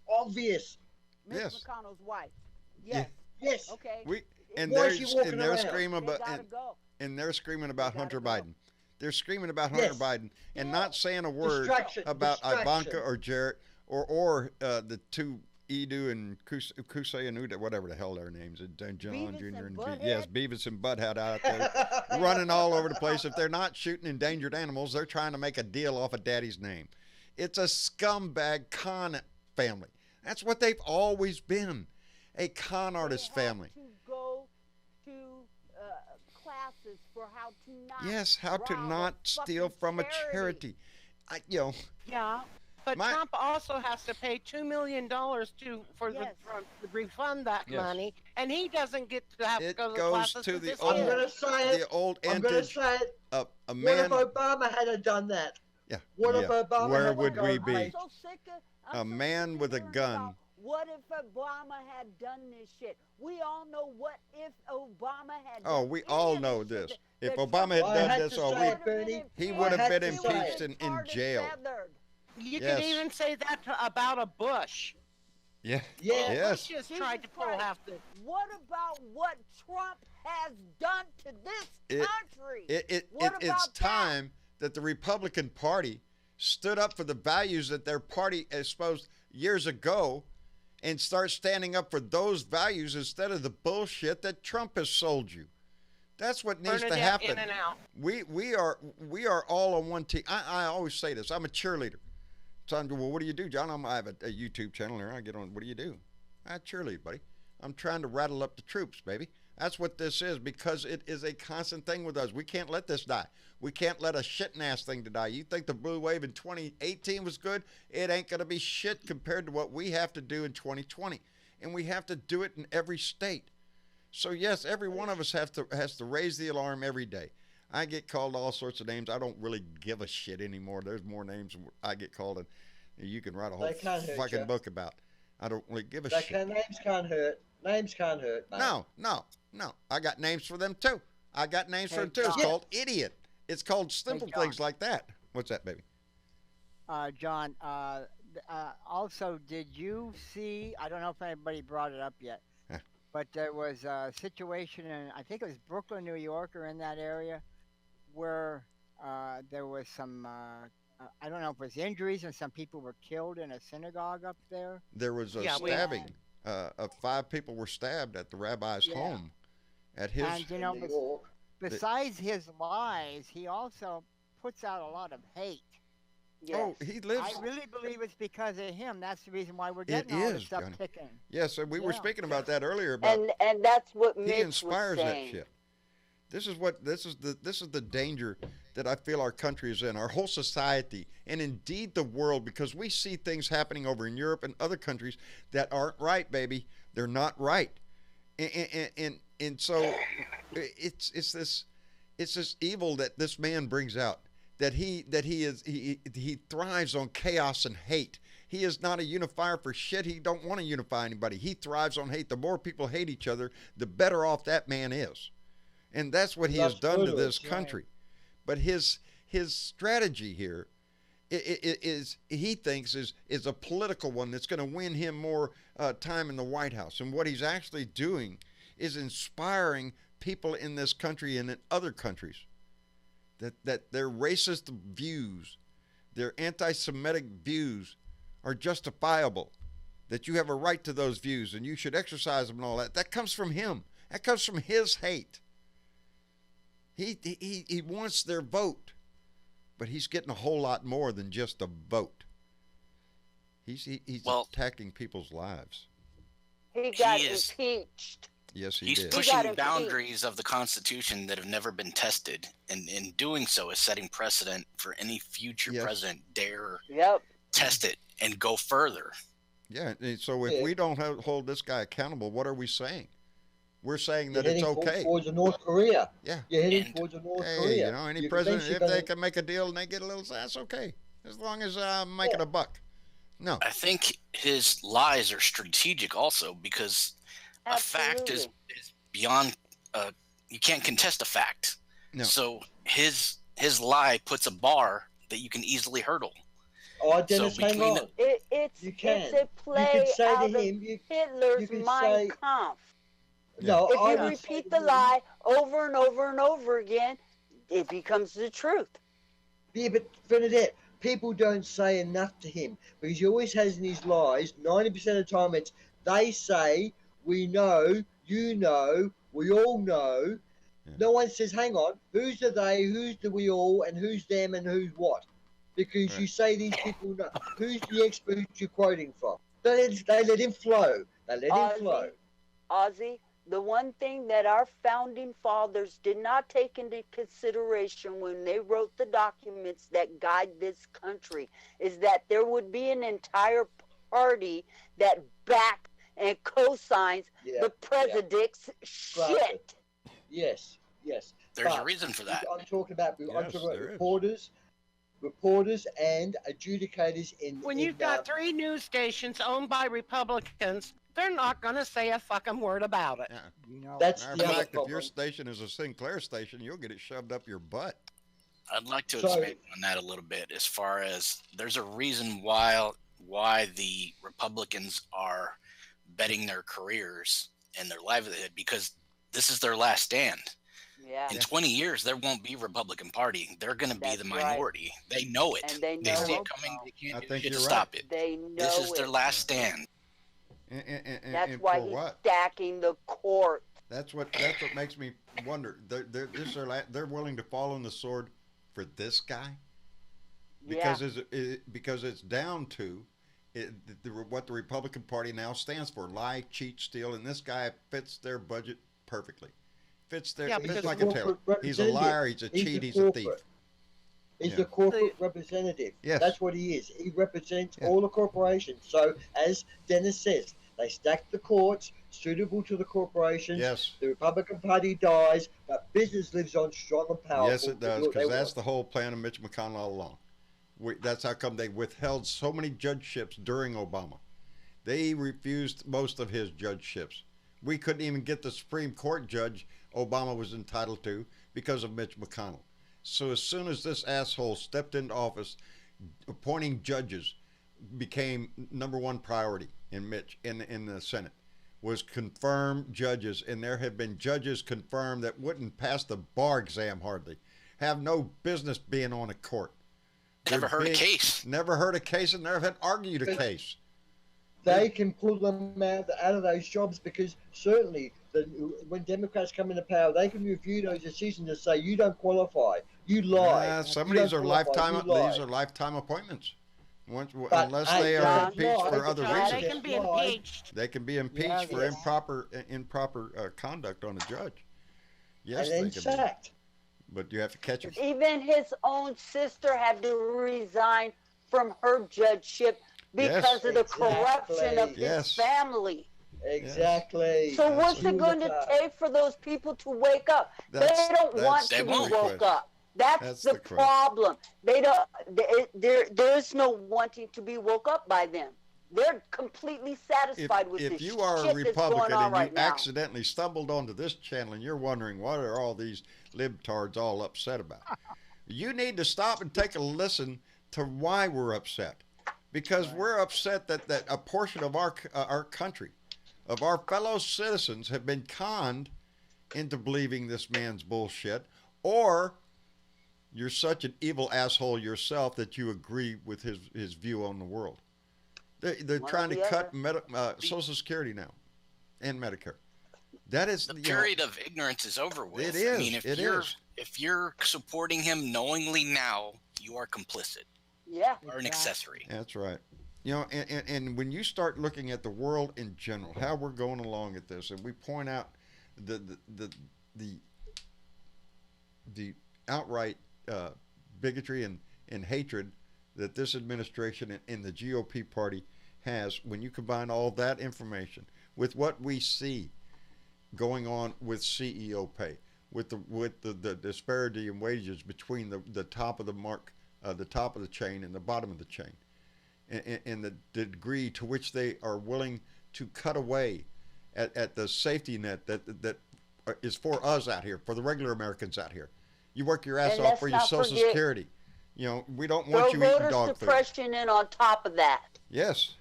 obvious. Miss McConnell's wife. Yes. Yes. Okay. They're screaming about Hunter Biden. They're screaming about Hunter Biden and not saying a word about Ivanka or Jarrett or the two Edu and Kusei and Uda, whatever the hell their names, John Jr. and Beavis and Butthead out there running all over the place. If they're not shooting endangered animals, they're trying to make a deal off of Daddy's name. It's a scumbag con family. That's what they've always been, a con artist family. To go to classes for how to not how to not steal from a charity. But Trump also has to pay $2 million to refund that money, and he doesn't get to have to go to the classes. To the I'm going to say it. I'm going to say it. A man. What if Obama had done that? What if Obama Where had would we done be? that? A man with a gun. What if Obama had done this shit? We all know what if Obama had done. Oh, we all know this. If Obama had done this, he would have been impeached and in jail. You can even say that about a Bush. Yeah. Bush just tried to pull half the. What about what Trump has done to this country? It's time that the Republican Party stood up for the values that their party exposed years ago and start standing up for those values instead of the bullshit that Trump has sold you. That's what needs to happen. In and out. We are all on one team. I always say this. I'm a cheerleader. So I'm, well, what do you do, John? I have a YouTube channel there. I get on. What do you do? I cheerlead, buddy. I'm trying to rattle up the troops, baby. That's what this is, because it is a constant thing with us. We can't let this die. We can't let a shitting ass thing to die. You think the blue wave in 2018 was good? It ain't going to be shit compared to what we have to do in 2020. And we have to do it in every state. So yes, every one of us has to raise the alarm every day. I get called all sorts of names. I don't really give a shit anymore. There's more names I get called than you can write a whole fucking book about. I don't really give a shit. Names can't hurt. Names can't hurt, mate. No. I got names for them too. I got names for them too. It's called idiot. It's called simple things like that. What's that, baby? John, also, did you see, I don't know if anybody brought it up yet, but there was a situation in, I think it was Brooklyn, New York, or in that area, where there was some, I don't know if it was injuries and some people were killed in a synagogue up there. There was a stabbing. 5 people were stabbed at the rabbi's home. At his. And, you know, besides his lies, he also puts out a lot of hate. Yes. Oh, he lives. I really believe it's because of him. That's the reason why we're getting all this stuff ticking. Yes, and we were speaking about that earlier. About and that's what Mitch he inspires was that saying. shit. This is the danger that I feel our country is in, our whole society, and indeed the world, because we see things happening over in Europe and other countries that aren't right, baby. They're not right, and so it's this evil that this man brings out. That he thrives on chaos and hate. He is not a unifier for shit. He don't want to unify anybody. He thrives on hate. The more people hate each other, the better off that man is. And that's what he has done to this country. But his strategy here is he thinks is a political one that's going to win him more time in the White House. And what he's actually doing is inspiring people in this country and in other countries that their racist views, their anti-Semitic views are justifiable, that you have a right to those views and you should exercise them and all that. That comes from him. That comes from his hate. He wants their vote, but he's getting a whole lot more than just a vote. He's attacking people's lives. He got impeached. Yes, he He's did. pushing boundaries of the Constitution that have never been tested, and in doing so is setting precedent for any future president dare test it and go further. Yeah, so if we don't hold this guy accountable, what are we saying? We're saying that it's okay. Towards a North Korea. Yeah. You're heading towards a North Korea. You know, any president, if they can make a deal and they get a little, that's okay. As long as I'm making a buck. No. I think his lies are strategic also, because a fact is beyond, you can't contest a fact. No. So his lie puts a bar that you can easily hurdle. Oh, Dennis, hang on. It's a play out of Hitler's Mein Kampf. No, if you repeat the lie over and over and over again, it becomes the truth. Yeah, but Bernadette, people don't say enough to him because he always has in his lies, 90% of the time it's they say, we know, you know, we all know. Yeah. No one says, hang on, who's the they, who's the we all, and who's them and who's what? Because you say these people know. Who's the expert you're quoting from? They let him flow. They let him flow. Ozzy, the one thing that our founding fathers did not take into consideration when they wrote the documents that guide this country is that there would be an entire party that backed and co-signs the president's shit. Yes. There's a reason for that. I'm talking about reporters and adjudicators in. When you've got 3 news stations owned by Republicans, they're not going to say a fucking word about it. Yeah. You know, that's the fact if your station is a Sinclair station, you'll get it shoved up your butt. I'd like to expand on that a little bit, as far as there's a reason why the Republicans are betting their careers and their livelihood, because this is their last stand. Yeah. In 20 years, there won't be Republican Party. They're going to be the minority. Right. They know it. And they see it coming. They can't do shit to right. stop it. They know this is their last stand. That's why he's stacking the court. That's what makes me wonder. They're willing to fall on the sword for this guy because it's down to what the Republican Party now stands for: lie, cheat, steal, and this guy fits their budget perfectly. Fits there. Yeah, Fits because- like a tailor. He's a liar. He's a cheat. He's a thief. He's Yeah. the corporate representative. Yes. That's what he is. He represents Yeah. all the corporations. So, as Dennis says, they stack the courts suitable to the corporations. Yes. The Republican Party dies, but business lives on strong and powerful. Yes, it to do does, what they because that's want. the whole plan of Mitch McConnell all along. That's how come they withheld so many judgeships during Obama. They refused most of his judgeships. We couldn't even get the Supreme Court judge Obama was entitled to because of Mitch McConnell. So as soon as this asshole stepped into office, appointing judges became number one priority in Mitch in the Senate. Was confirmed judges, and there have been judges confirmed that wouldn't pass the bar exam hardly, have no business being on a court. Never heard a case. Never heard a case, and never had argued a But- case. They can pull them out of those jobs because certainly when Democrats come into power, they can review those decisions and say you don't qualify, you lie. Some of You these don't are qualify, lifetime. you lie. These are lifetime appointments. But, Unless hey, they are John, impeached for lie, other John, reasons. They can be lie. impeached. They can be impeached for improper conduct on a judge. Yes, and then they can sacked. be. But you have to catch them. Even his own sister had to resign from her judgeship because of the corruption of his family. Exactly. So what's it going to take for those people to wake up? They don't want to be woke up. That's the problem. They don't. There's no wanting to be woke up by them. They're completely satisfied with this If you shit are a that's going Republican on and right you now. accidentally stumbled onto this channel and you're wondering what are all these libtards all upset about, you need to stop and take a listen to why we're upset. Because we're upset that a portion of our country, of our fellow citizens, have been conned into believing this man's bullshit, or you're such an evil asshole yourself that you agree with his view on the world. They're trying to cut Social Security now and Medicare. That is the period of ignorance is over with. It is. I mean, if you're supporting him knowingly now, you are complicit. Yeah. Or an accessory. That's right. You know, and when you start looking at the world in general, how we're going along at this, and we point out the outright bigotry and hatred that this administration and the GOP party has, when you combine all that information with what we see going on with CEO pay, with the disparity in wages between the top of the mark, the top of the chain and the bottom of the chain, and the degree to which they are willing to cut away at the safety net that is for us out here, for the regular Americans out here. You work your ass off for your Social Security. You know, we don't want you eating dog food. Suppression in on top of that. Yes.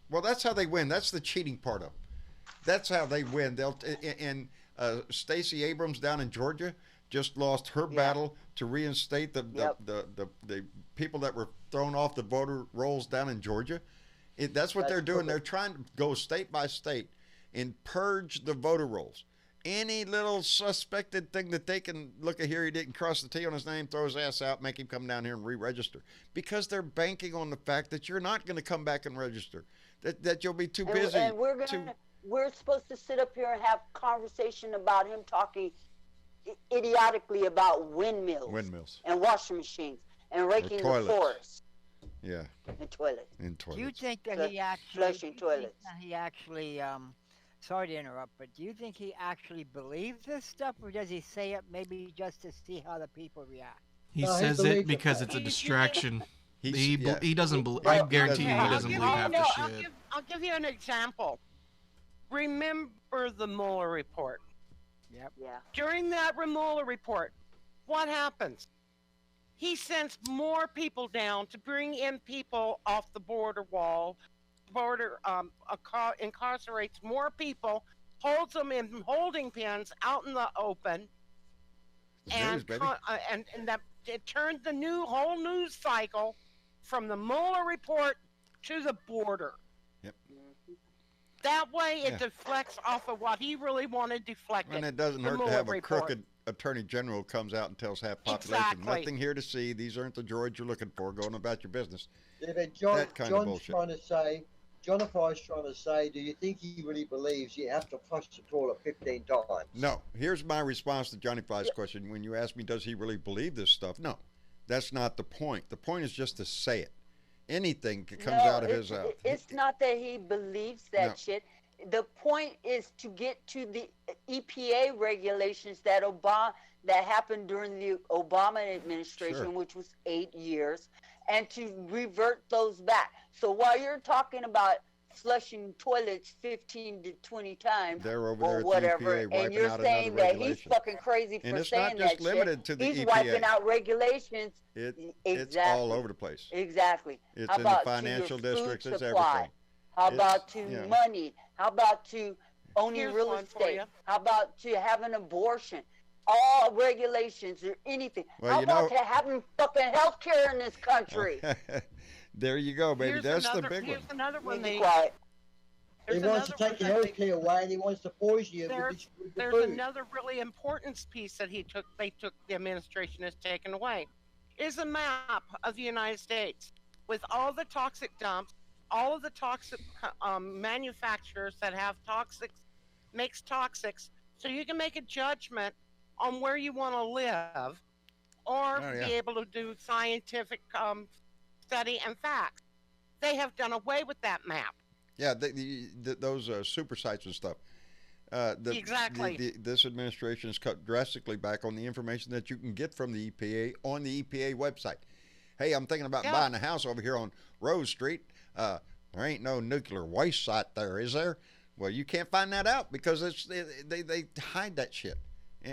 Well, that's how they win. That's the cheating part of it. That's how they win. And Stacey Abrams down in Georgia just lost her battle to reinstate the people that were thrown off the voter rolls down in Georgia. That's what they're doing. They're trying to go state by state and purge the voter rolls. Any little suspected thing that they can look at here, he didn't cross the T on his name, throw his ass out, make him come down here and re-register. Because they're banking on the fact that you're not going to come back and register, that you'll be too busy. And we're supposed to sit up here and have conversation about him talking idiotically about windmills and washing machines and raking the forest. Yeah. And toilets. Do you think that he actually flushing toilets? Sorry to interrupt, but do you think he actually believes this stuff, or does he say it maybe just to see how the people react? He says it because it's a distraction. He doesn't believe. I guarantee you, he doesn't believe half the shit. I'll give you an example. Remember the Mueller report? Yep. Yeah. During that Mueller report, what happens? He sends more people down to bring in people off the border wall. Incarcerates more people, holds them in holding pens out in the open, and that it turned the whole news cycle from the Mueller report to the border. Yep. That way, it deflects off of what he really wanted deflected. And it doesn't hurt to have a crooked attorney general comes out and tells half population, nothing here to see. These aren't the droids you're looking for. Going about your business. Yeah, but John's trying to say Jonathan's trying to say, do you think he really believes you have to flush the toilet 15 times? No. Here's my response to Johnny Fly's question. When you ask me, does he really believe this stuff? No. That's not the point. The point is just to say it. Anything that comes out of his mouth. It's not that he believes that shit. The point is to get to the EPA regulations that happened during the Obama administration, which was 8 years, and to revert those back. So while you're talking about flushing toilets 15 to 20 times or whatever, and you're saying that he's fucking crazy for saying that shit, and it's not just limited to the EPA. He's wiping out regulations. It's all over the place. Exactly. It's How in about the financial to your districts. food It's supply? everything. How about to money? How about to owning real estate? How about to have an abortion? All regulations or anything. Well, how about to having fucking health care in this country? There you go, baby. That's the big one. Here's another one. He wants to take your health care away, and he wants to poison you with the There's food. another really important piece that the administration has taken away, is a map of the United States with all the toxic dumps, all of the toxic manufacturers that have makes toxics, so you can make a judgment on where you want to live, or be able to do scientific study and facts. They have done away with that map. Yeah, those super sites and stuff. Exactly. This administration has cut drastically back on the information that you can get from the EPA on the EPA website. Hey, I'm thinking about buying a house over here on Rose Street. There ain't no nuclear waste site there, is there? Well, you can't find that out because they hide that shit.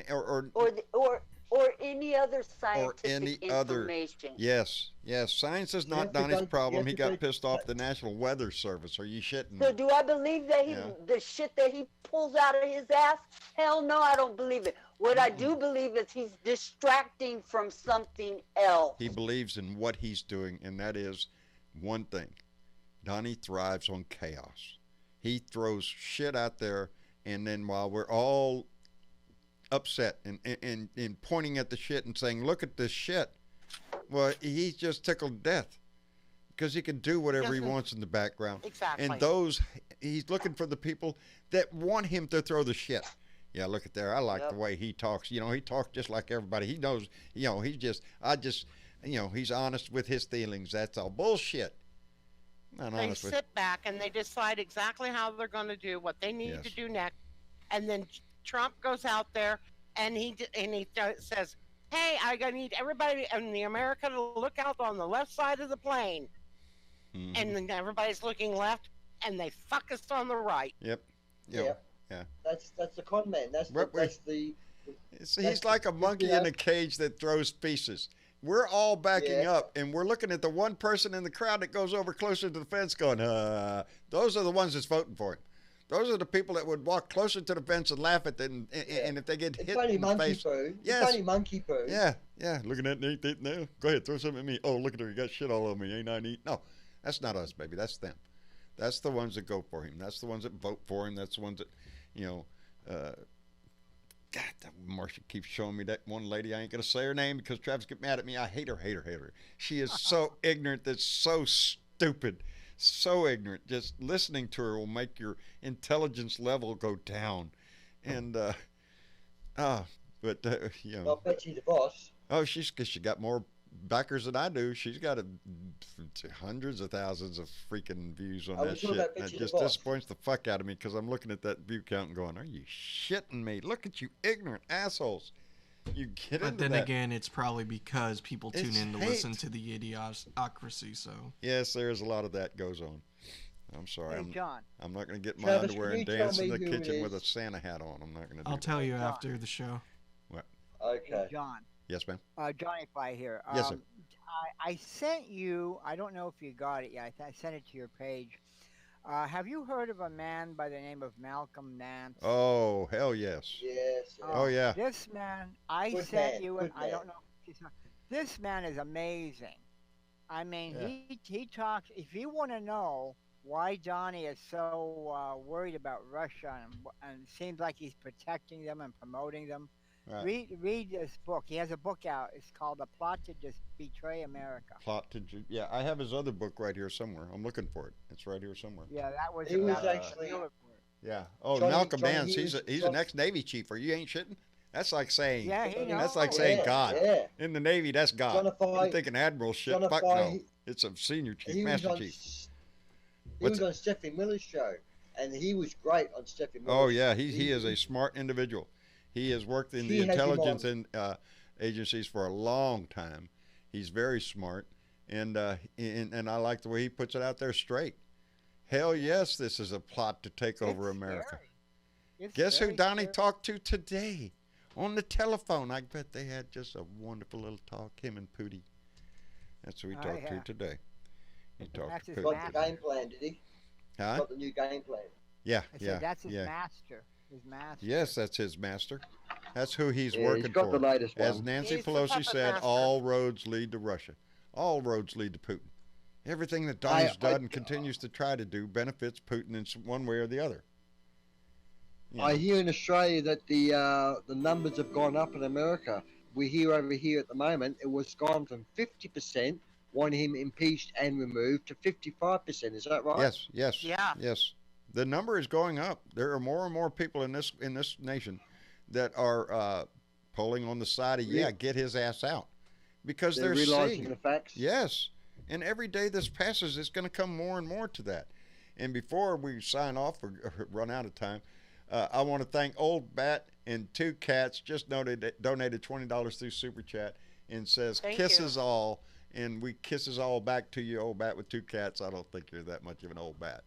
Or any other scientific information. Yes. Science is not Donnie's problem. He got pissed off the National Weather Service. Are you shitting me? So do I believe that the shit that he pulls out of his ass? Hell no, I don't believe it. What I do believe is he's distracting from something else. He believes in what he's doing, and that is one thing. Donnie thrives on chaos. He throws shit out there, and then while we're all upset and pointing at the shit and saying, look at this shit, well, he's just tickled to death because he can do whatever he wants in the background. Exactly. And he's looking for the people that want him to throw the shit. Yeah, look at there. I like the way he talks. He talks just like everybody. He knows, he's honest with his feelings. That's all bullshit. They sit back and they decide exactly how they're going to do what they need to do next. And then Trump goes out there and he says, hey, I need everybody in the America to look out on the left side of the plane. Mm-hmm. And then everybody's looking left and they fuck us on the right. Yep. Yeah. That's the con man. He's like a monkey in a cage that throws pieces. We're all backing up, and we're looking at the one person in the crowd that goes over closer to the fence going, those are the ones that's voting for him. Those are the people that would walk closer to the fence and laugh at them, and if they get hit in the face. It's only monkey poo. Yeah. Looking at Nate now. Go ahead, throw something at me. Oh, look at her. You got shit all over me. Ain't I neat? No, that's not us, baby. That's them. That's the ones that go for him. That's the ones that vote for him. That's the ones that, God, Marcia keeps showing me that one lady. I ain't going to say her name because Travis get mad at me. I hate her. She is so ignorant. That's so stupid. So ignorant. Just listening to her will make your intelligence level go down. And, I'll bet you the boss. Oh, she got more backers than I do. She's got hundreds of thousands of freaking views on that shit. That just disappoints the fuck out of me because I'm looking at that view count and going, are you shitting me? Look at you ignorant assholes. You get But then again, it's probably because people tune in to listen to the idiocracy, so. Yes, there's a lot of that goes on. I'm sorry. Hey, John. I'm not going to get my underwear and dance in the kitchen with a Santa hat on. I'm not going to do I'll tell you after the show. What? Okay. Hey, John. Yes, ma'am. Johnny Fly here. Yes, sir. I sent you, I don't know if you got it yet, I sent it to your page. Have you heard of a man by the name of Malcolm Nance? Oh, hell yes. Yes. Oh, yeah. This man, I sent you, and I don't know if he's not. This man is amazing. I mean, he talks, if you want to know why Donnie is so worried about Russia and it seems like he's protecting them and promoting them, Right. Read this book. He has a book out. It's called "A Plot to Betray America." Yeah, I have his other book right here somewhere. I'm looking for it. It's right here somewhere. Yeah, that was. He was about actually- the Mueller report. Yeah. Oh, Johnny- Malcolm Johnny, Vance. he He's was- he's an ex-Navy chief. Are you ain't shitting? That's like saying. Yeah, he knows. That's like saying Yeah, God. Yeah. In the Navy, that's God. Jonathan- You're thinking admiral shit. Jonathan, Fuck no. he- It's a senior chief, He was master on. chief. He What's was on Stephen Miller's show, and he was great on Stephen Miller's. Oh yeah, he is a smart individual. He has worked in the He has him intelligence on. and agencies for a long time. He's very smart, and I like the way he puts it out there straight. Hell yes, this is a plot to take over It's America. scary. It's Guess who very Donnie scary. talked to today on the telephone? I bet they had just a wonderful little talk, him and Pootie. That's who he Oh, talked yeah. to today. He talked That's to his Pootie. Got the game plan, did he? Huh? Got the new game plan. Yeah, I yeah, said that's his yeah. master. His master. Yes, that's his master. That's who he's Yeah, working he's got for. the latest As one. Nancy He's the Pelosi puppet said, master. all roads lead to Russia. All roads lead to Putin. Everything that Donnie's done and continues to try to do benefits Putin in one way or the other. You I know. hear in Australia that the numbers have gone up in America. We hear over here at the moment it was gone from 50% wanting him impeached and removed to 55%. Is that right? Yes, yes, Yeah. yes. The number is going up. There are more and more people in this nation that are polling on the side of get his ass out, because They're they're realizing seeing the facts. Yes, and every day this passes, it's going to come more and more to that. And before we sign off or run out of time, I want to thank Old Bat and Two Cats just donated $20 through Super Chat and says Thank kisses all, and we kisses all back to you, Old Bat with Two Cats. I don't think you're that much of an old bat.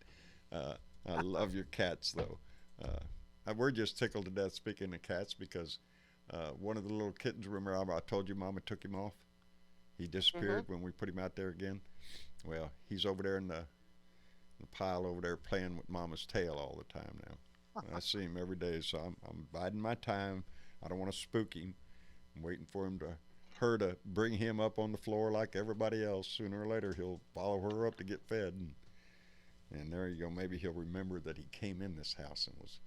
I love your cats though. We're just tickled to death speaking of cats because one of the little kittens, remember I told you Mama took him off? He disappeared when we put him out there again. Well, he's over there in the pile over there playing with Mama's tail all the time now. I see him every day, so I'm biding my time. I don't want to spook him. I'm waiting for her to bring him up on the floor like everybody else. Sooner or later, he'll follow her up to get fed. And there you go. Maybe he'll remember that he came in this house and was,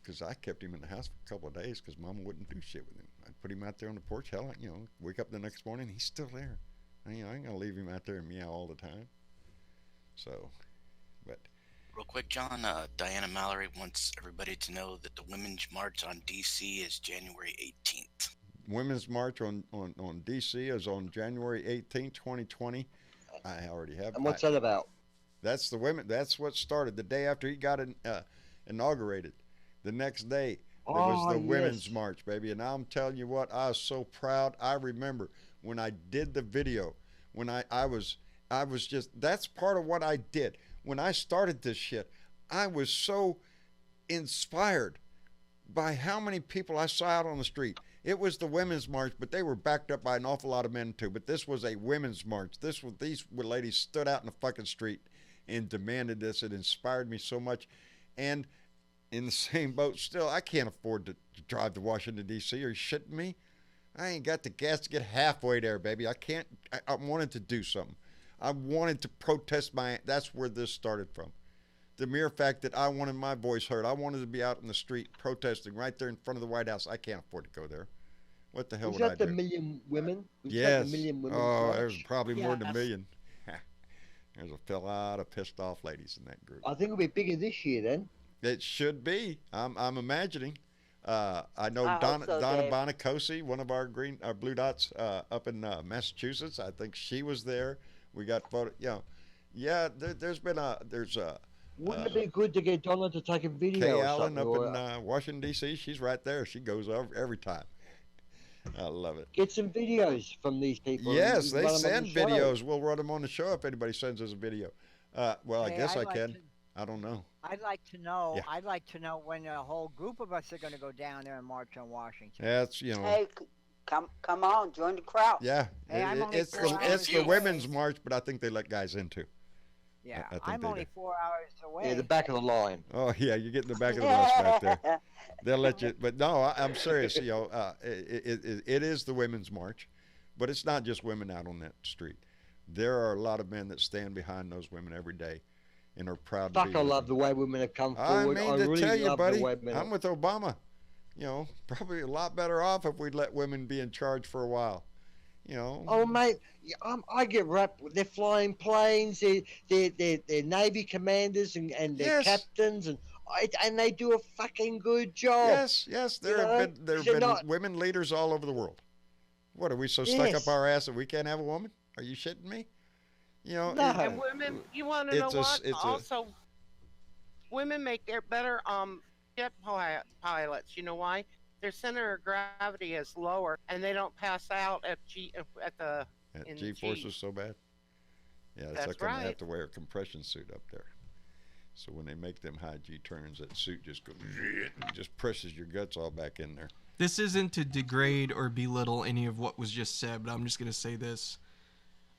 because I kept him in the house for a couple of days because Mama wouldn't do shit with him. I'd put him out there on the porch. Hell, wake up the next morning, he's still there. I ain't going to leave him out there and meow all the time. So, but. Real quick, John, Diana Mallory wants everybody to know that the Women's March on D.C. is January 18th. Women's March on D.C. is on January 18th, 2020. I already have. And what's that about? That's the women. That's what started the day after he got inaugurated. The next day, there was the Women's March, baby. And I'm telling you what, I was so proud. I remember when I did the video, when I was just, that's part of what I did. When I started this shit, I was so inspired by how many people I saw out on the street. It was the Women's March, but they were backed up by an awful lot of men too. But this was a Women's March. These ladies stood out in the fucking street and demanded this. It inspired me so much. And in the same boat still, I can't afford to drive to Washington, D.C. Are you shitting me? I ain't got the gas to get halfway there, baby. I wanted to do something. I wanted to protest that's where this started from. The mere fact that I wanted my voice heard. I wanted to be out in the street protesting right there in front of the White House. I can't afford to go there. What the hell Was would I that the do? million women? Was that Yes. the million women Oh, march? there's probably more than a Yes. million. There's a lot of pissed off ladies in that group. I think it'll be bigger this year then. It should be. I'm imagining. I know I hope Donna so, Donna Dave. Bonacosi, one of our Blue Dots up in Massachusetts. I think she was there. We got photo. Yeah. There's Wouldn't it be good to get Donna to take a video Kay or Allen something? up in Washington D.C. She's right there. She goes over every time. I love it. Get some videos from these people. and Yes, run they 'em on send the show. videos. We'll run them on the show if anybody sends us a video. Well, I Hey, guess I'd I like can. to- I don't know. I'd like to know. Yeah. I'd like to know when a whole group of us are going to go down there and march on Washington. That's Hey, come on, join the crowd. Yeah, Hey, I'm only it's 4 hours the away. Women's March, but I think they let guys in too. Yeah, I think I'm they only do. 4 hours away. Yeah, the back of the line. Oh yeah, you get in the back of the bus back there. They'll let you, but no, I'm serious. It is the Women's March, but it's not just women out on that street. There are a lot of men that stand behind those women every day, and are proud to be. Fuck, I with love them. the way women have come I forward. mean I to really tell you, love buddy, the way men I'm with Obama. probably a lot better off if we'd let women be in charge for a while. Oh, mate, I get wrapped. They're flying planes. They're Navy commanders and they're Yes. captains, and they do a fucking good job. Yes. There have been women leaders all over the world. What, are we so stuck up our ass that we can't have a woman? Are you shitting me? No. And women, you want to know what? Also, women make their better jet pilots. You know why? Their center of gravity is lower, and they don't pass out at G-force is so bad. Yeah, it's like they have to wear a compression suit up there. So when they make them high G turns, that suit just goes and just presses your guts all back in there. This isn't to degrade or belittle any of what was just said, but I'm just going to say this.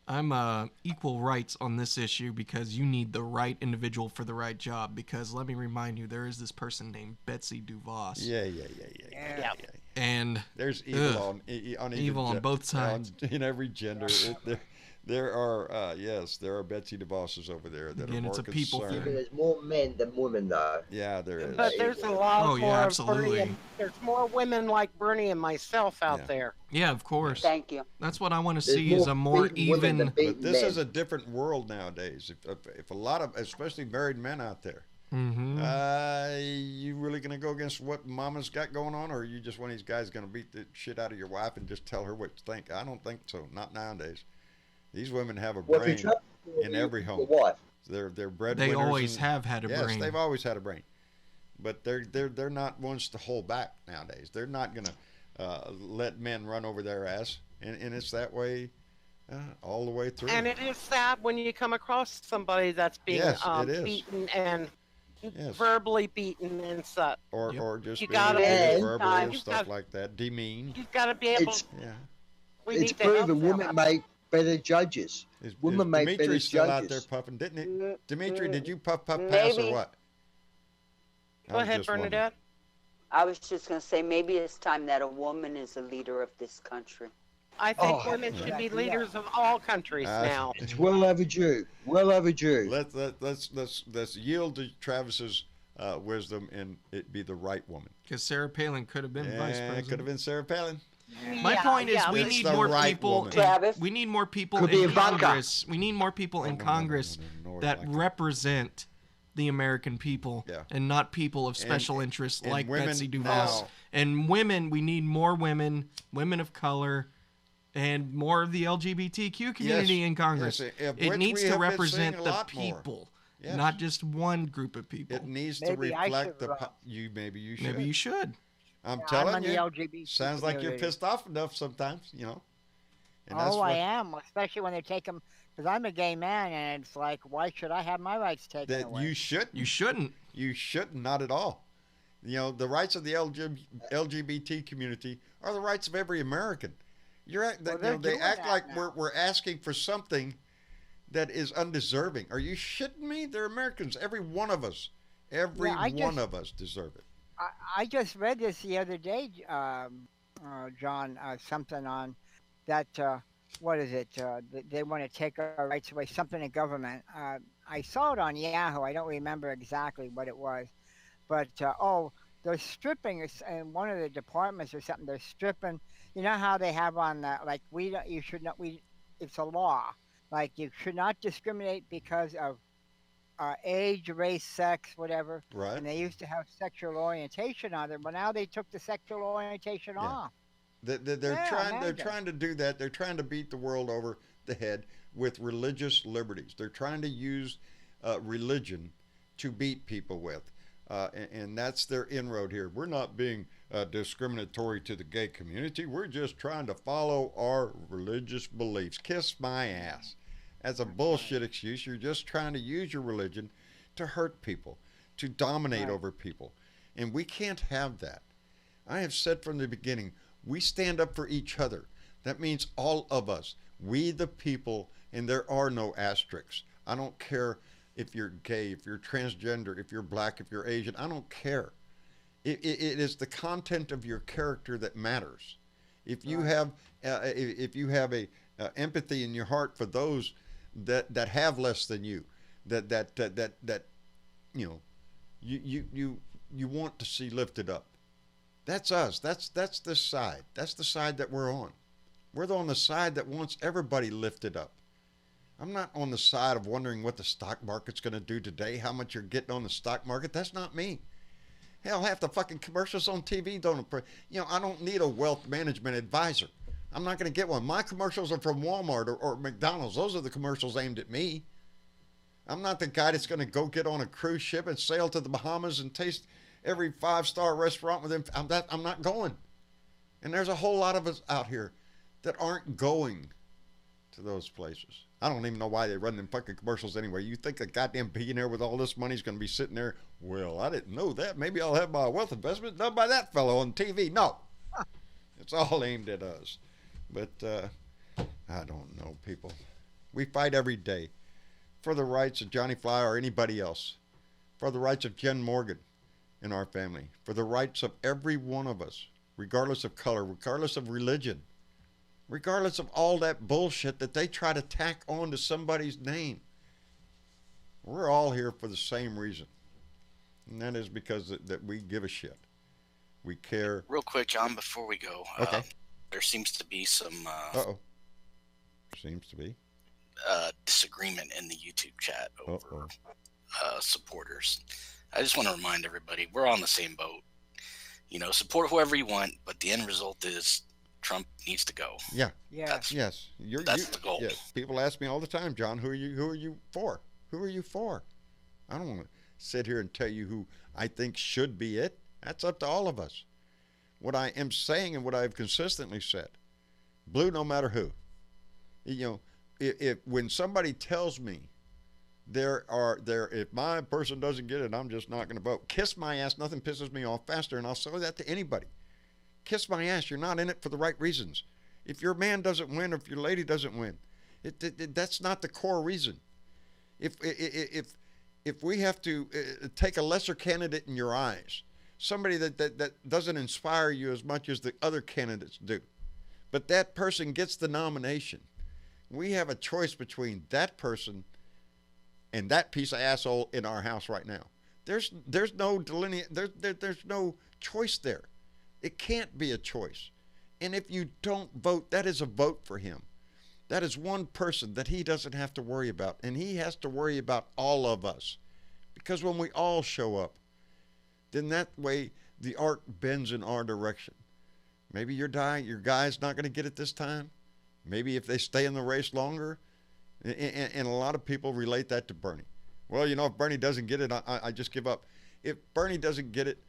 I'm equal rights on this issue because you need the right individual for the right job. Because let me remind you, there is this person named Betsy DeVos. Yeah. And there's evil on both sides. In every gender. There are Betsy DeVosses over there that are more it's a people concerned. thing. There's more men than women, though. Yeah, there is. But there's a lot more. Absolutely. There's more women like Bernie and myself out there. Yeah, of course. Thank you. That's what I want to see is a more even. But this is a different world nowadays. If a lot of, especially married men out there, you really gonna go against what mama's got going on, or are you just one of these guys gonna beat the shit out of your wife and just tell her what to think? I don't think so. Not nowadays. These women have a brain in every home. They're breadwinners. They always have had a brain. Yes, they've always had a brain. But they're not ones to hold back nowadays. They're not gonna let men run over their ass, and it's that way all the way through. And it is sad when you come across somebody that's being beaten and verbally beaten and such. Or just you being abused verbally and stuff like that. Demeaned. You've got to be able. It's proven women make better judges. Women make better Dimitri's still judges. out there puffing, didn't it? Dimitri, did you puff pass or what? Go ahead, Bernadette. I was just going to say, maybe it's time that a woman is a leader of this country. I think women should be leaders of all countries now. It's well overdue. Well overdue. Let's yield to Travis's wisdom and it be the right woman. Because Sarah Palin could have been vice president. Could have been Sarah Palin. My point is, we need more people. We need more people in Congress. We need more people in Congress that represent the American people and not people of special interest like Betsy DeVos. And women, we need more women of color, and more of the LGBTQ community in Congress. It needs to represent the people, not just one group of people. It needs to reflect maybe you should. Maybe you should. I'm telling you, sounds like you're pissed off enough sometimes, And I am, especially when they take them, because I'm a gay man, and it's like, why should I have my rights taken away? You shouldn't. You shouldn't. You shouldn't, not at all. The rights of the LGBT community are the rights of every American. They act like we're asking for something that is undeserving. Are you shitting me? They're Americans. Every one of us. Every one of us deserve it. I just read this the other day, John, something on that, what is it? They want to take our rights away, something in government. I saw it on Yahoo. I don't remember exactly what it was. But, they're stripping in one of the departments or something. They're stripping. You know how they have on, it's a law. Like, you should not discriminate because of age, race, sex, whatever. Right. And they used to have sexual orientation on there, but now they took the sexual orientation off. They're trying to do that. They're trying to beat the world over the head with religious liberties. They're trying to use religion to beat people with. And that's their inroad here. We're not being discriminatory to the gay community. We're just trying to follow our religious beliefs. Kiss my ass. That's a bullshit excuse. You're just trying to use your religion to hurt people, to dominate over people. And we can't have that. I have said from the beginning, we stand up for each other. That means all of us. We the people, and there are no asterisks. I don't care if you're gay, if you're transgender, if you're black, if you're Asian. I don't care. It is the content of your character that matters. If you have a empathy in your heart for those that have less than you, that you want to see lifted up, That's us. That's this side. That's the side that we're on. We're on the side that wants everybody lifted up. I'm not on the side of wondering what the stock market's going to do today, how much you're getting on the stock market. That's not me. Hell, half the fucking commercials on TV don't, I don't need a wealth management advisor. I'm not going to get one. My commercials are from Walmart or McDonald's. Those are the commercials aimed at me. I'm not the guy that's going to go get on a cruise ship and sail to the Bahamas and taste every five-star restaurant with them. I'm not going. And there's a whole lot of us out here that aren't going to those places. I don't even know why they run them fucking commercials anyway. You think a goddamn billionaire with all this money is going to be sitting there, well, I didn't know that. Maybe I'll have my wealth investment done by that fellow on TV. No. It's all aimed at us. But I don't know, people. We fight every day for the rights of Johnny Fly or anybody else, for the rights of Jen Morgan in our family, for the rights of every one of us, regardless of color, regardless of religion, regardless of all that bullshit that they try to tack on to somebody's name. We're all here for the same reason, and that is because that we give a shit. We care. Real quick, John, before we go, okay. There seems to be some disagreement in the YouTube chat over supporters. I just want to remind everybody, we're on the same boat. Support whoever you want, but the end result is Trump needs to go. Yeah. That's the goal. Yes. People ask me all the time, John, who are you for? Who are you for? I don't want to sit here and tell you who I think should be it. That's up to all of us. What I am saying and what I've consistently said, blue no matter who. If when somebody tells me if my person doesn't get it, I'm just not going to vote. Kiss my ass. Nothing pisses me off faster, and I'll say that to anybody. Kiss my ass. You're not in it for the right reasons. If your man doesn't win, or if your lady doesn't win, that's not the core reason. If we have to take a lesser candidate in your eyes, somebody that doesn't inspire you as much as the other candidates do, but that person gets the nomination, we have a choice between that person and that piece of asshole in our house right now. There's no there's no choice there. It can't be a choice. And if you don't vote, that is a vote for him. That is one person that he doesn't have to worry about, and he has to worry about all of us. Because when we all show up, then that way the arc bends in our direction. Maybe your guy's not going to get it this time. Maybe if they stay in the race longer, and a lot of people relate that to Bernie. Well, if Bernie doesn't get it, I just give up. If Bernie doesn't get it,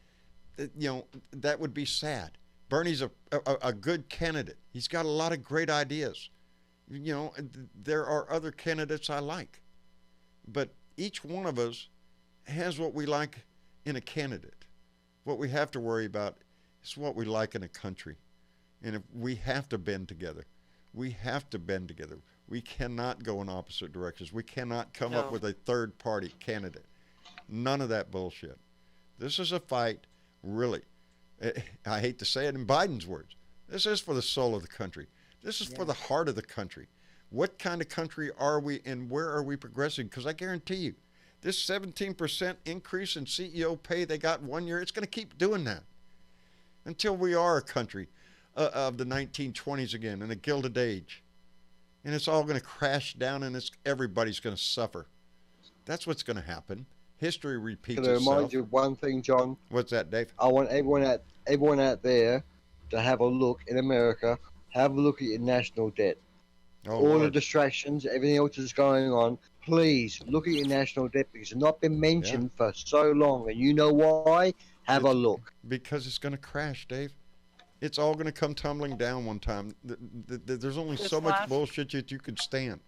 that would be sad. Bernie's a good candidate. He's got a lot of great ideas. There are other candidates I like. But each one of us has what we like in a candidate. What we have to worry about is what we like in a country. And if we have to bend together. We have to bend together. We cannot go in opposite directions. We cannot come up with a third-party candidate. None of that bullshit. This is a fight, really. I hate to say it in Biden's words. This is for the soul of the country. This is for the heart of the country. What kind of country are we, and where are we progressing? Because I guarantee you, this 17% increase in CEO pay they got in 1 year, it's going to keep doing that until we are a country of the 1920s again, in a Gilded Age. And it's all going to crash down, and everybody's going to suffer. That's what's going to happen. History repeats itself. Can I remind you of one thing, John? What's that, Dave? I want everyone out there to have a look in America. Have a look at your national debt. All the distractions, everything else that's going on. Please look at your national debt, because it's not been mentioned for so long, and you know why? Have a look. Because it's going to crash, Dave. It's all going to come tumbling down one time. There's only so much bullshit that you could stand.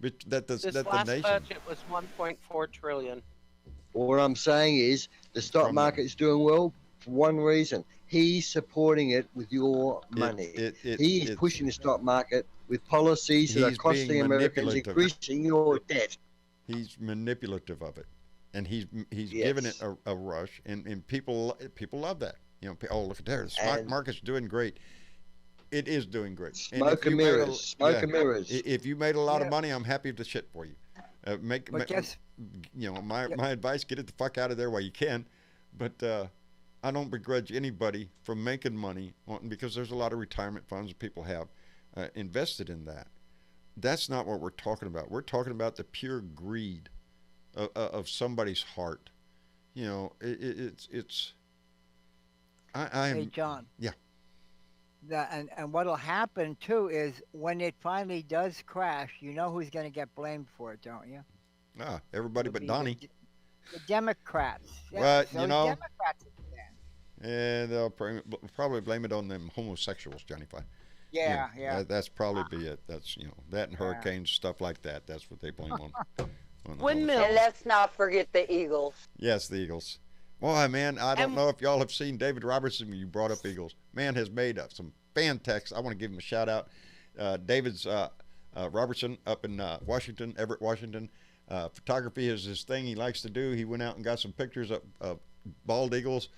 That the nation. Budget was 1.4 trillion. What I'm saying is the stock market is doing well for one reason. He's supporting it with your money. He is pushing the stock market with policies that are costing Americans, increasing your debt. He's manipulative of it, and he's giving it a rush, and people love that. Look at there, the stock market's doing great. It is doing great. Smoke and mirrors. If you made a lot of money, I'm happy to shit for you. My advice: get it the fuck out of there while you can. But I don't begrudge anybody from making money because there's a lot of retirement funds that people have invested in that. That's not what we're talking about. We're talking about the pure greed of somebody's heart. You know, it's. Hey, John. Yeah. And what'll happen too is when it finally does crash, you know who's going to get blamed for it, don't you? Everybody It'll but be Donnie. The Democrats. Yeah, Well, so you know. Democrats will do that. And they'll probably blame it on them homosexuals, Johnny Fly. Yeah. That's probably be it. That's that and hurricanes, stuff like that. That's what they blame on. Windmills. And let's not forget the Eagles. Yes, the Eagles. Boy, man, I don't know if y'all have seen David Robertson. You brought up Eagles. Man has made up some fantastic. I want to give him a shout out. David's Robertson up in Washington, Everett, Washington. Photography is his thing. He likes to do. He went out and got some pictures of bald eagles.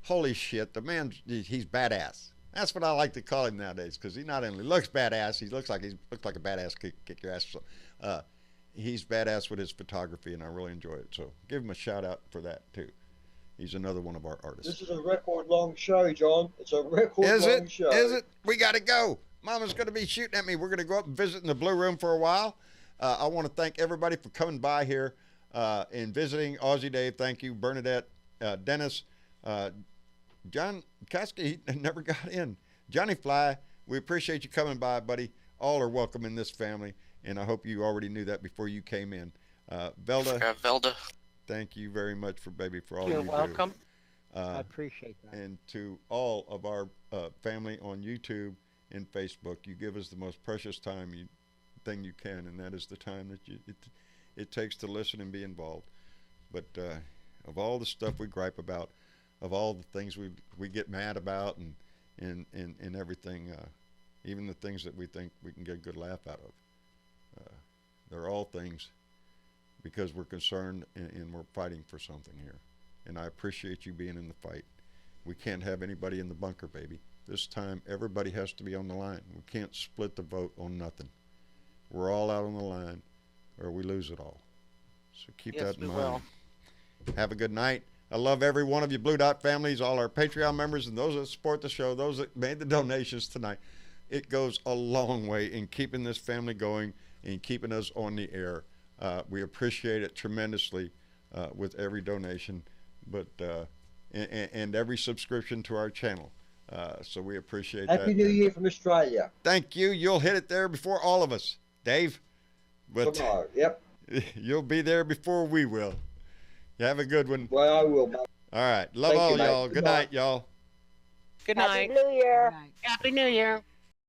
Holy shit, the man, he's badass. That's what I like to call him nowadays because he not only looks badass, he looks like a badass kick your ass. So, he's badass with his photography, and I really enjoy it. So give him a shout out for that too. He's another one of our artists. This is a record long show, John. It's a record long show. Is it? We got to go. Mama's going to be shooting at me. We're going to go up and visit in the Blue Room for a while. I want to thank everybody for coming by here and visiting. Aussie Dave, thank you. Bernadette, Dennis, John Koski, he never got in. Johnny Fly, we appreciate you coming by, buddy. All are welcome in this family, and I hope you already knew that before you came in. Velda. Velda. Thank you very much for all You're you welcome. do. I appreciate that. And to all of our family on YouTube and Facebook, you give us the most precious thing you can, and that is the time that it takes to listen and be involved. But of all the stuff we gripe about, of all the things we get mad about, and everything, even the things that we think we can get a good laugh out of, they're all things because we're concerned and we're fighting for something here. And I appreciate you being in the fight. We can't have anybody in the bunker, baby. This time, everybody has to be on the line. We can't split the vote on nothing. We're all out on the line, or we lose it all. So keep that in mind. Have a good night. I love every one of you Blue Dot families, all our Patreon members, and those that support the show, those that made the donations tonight. It goes a long way in keeping this family going and keeping us on the air. We appreciate it tremendously with every donation, but and every subscription to our channel. So we appreciate that. Happy New Year from Australia. Thank you. You'll hit it there before all of us, Dave. But tomorrow, yep. You'll be there before we will. You have a good one. Well, I will, mate. All right. Love all y'all. Good night, y'all. Good night. Happy New Year. Happy New Year.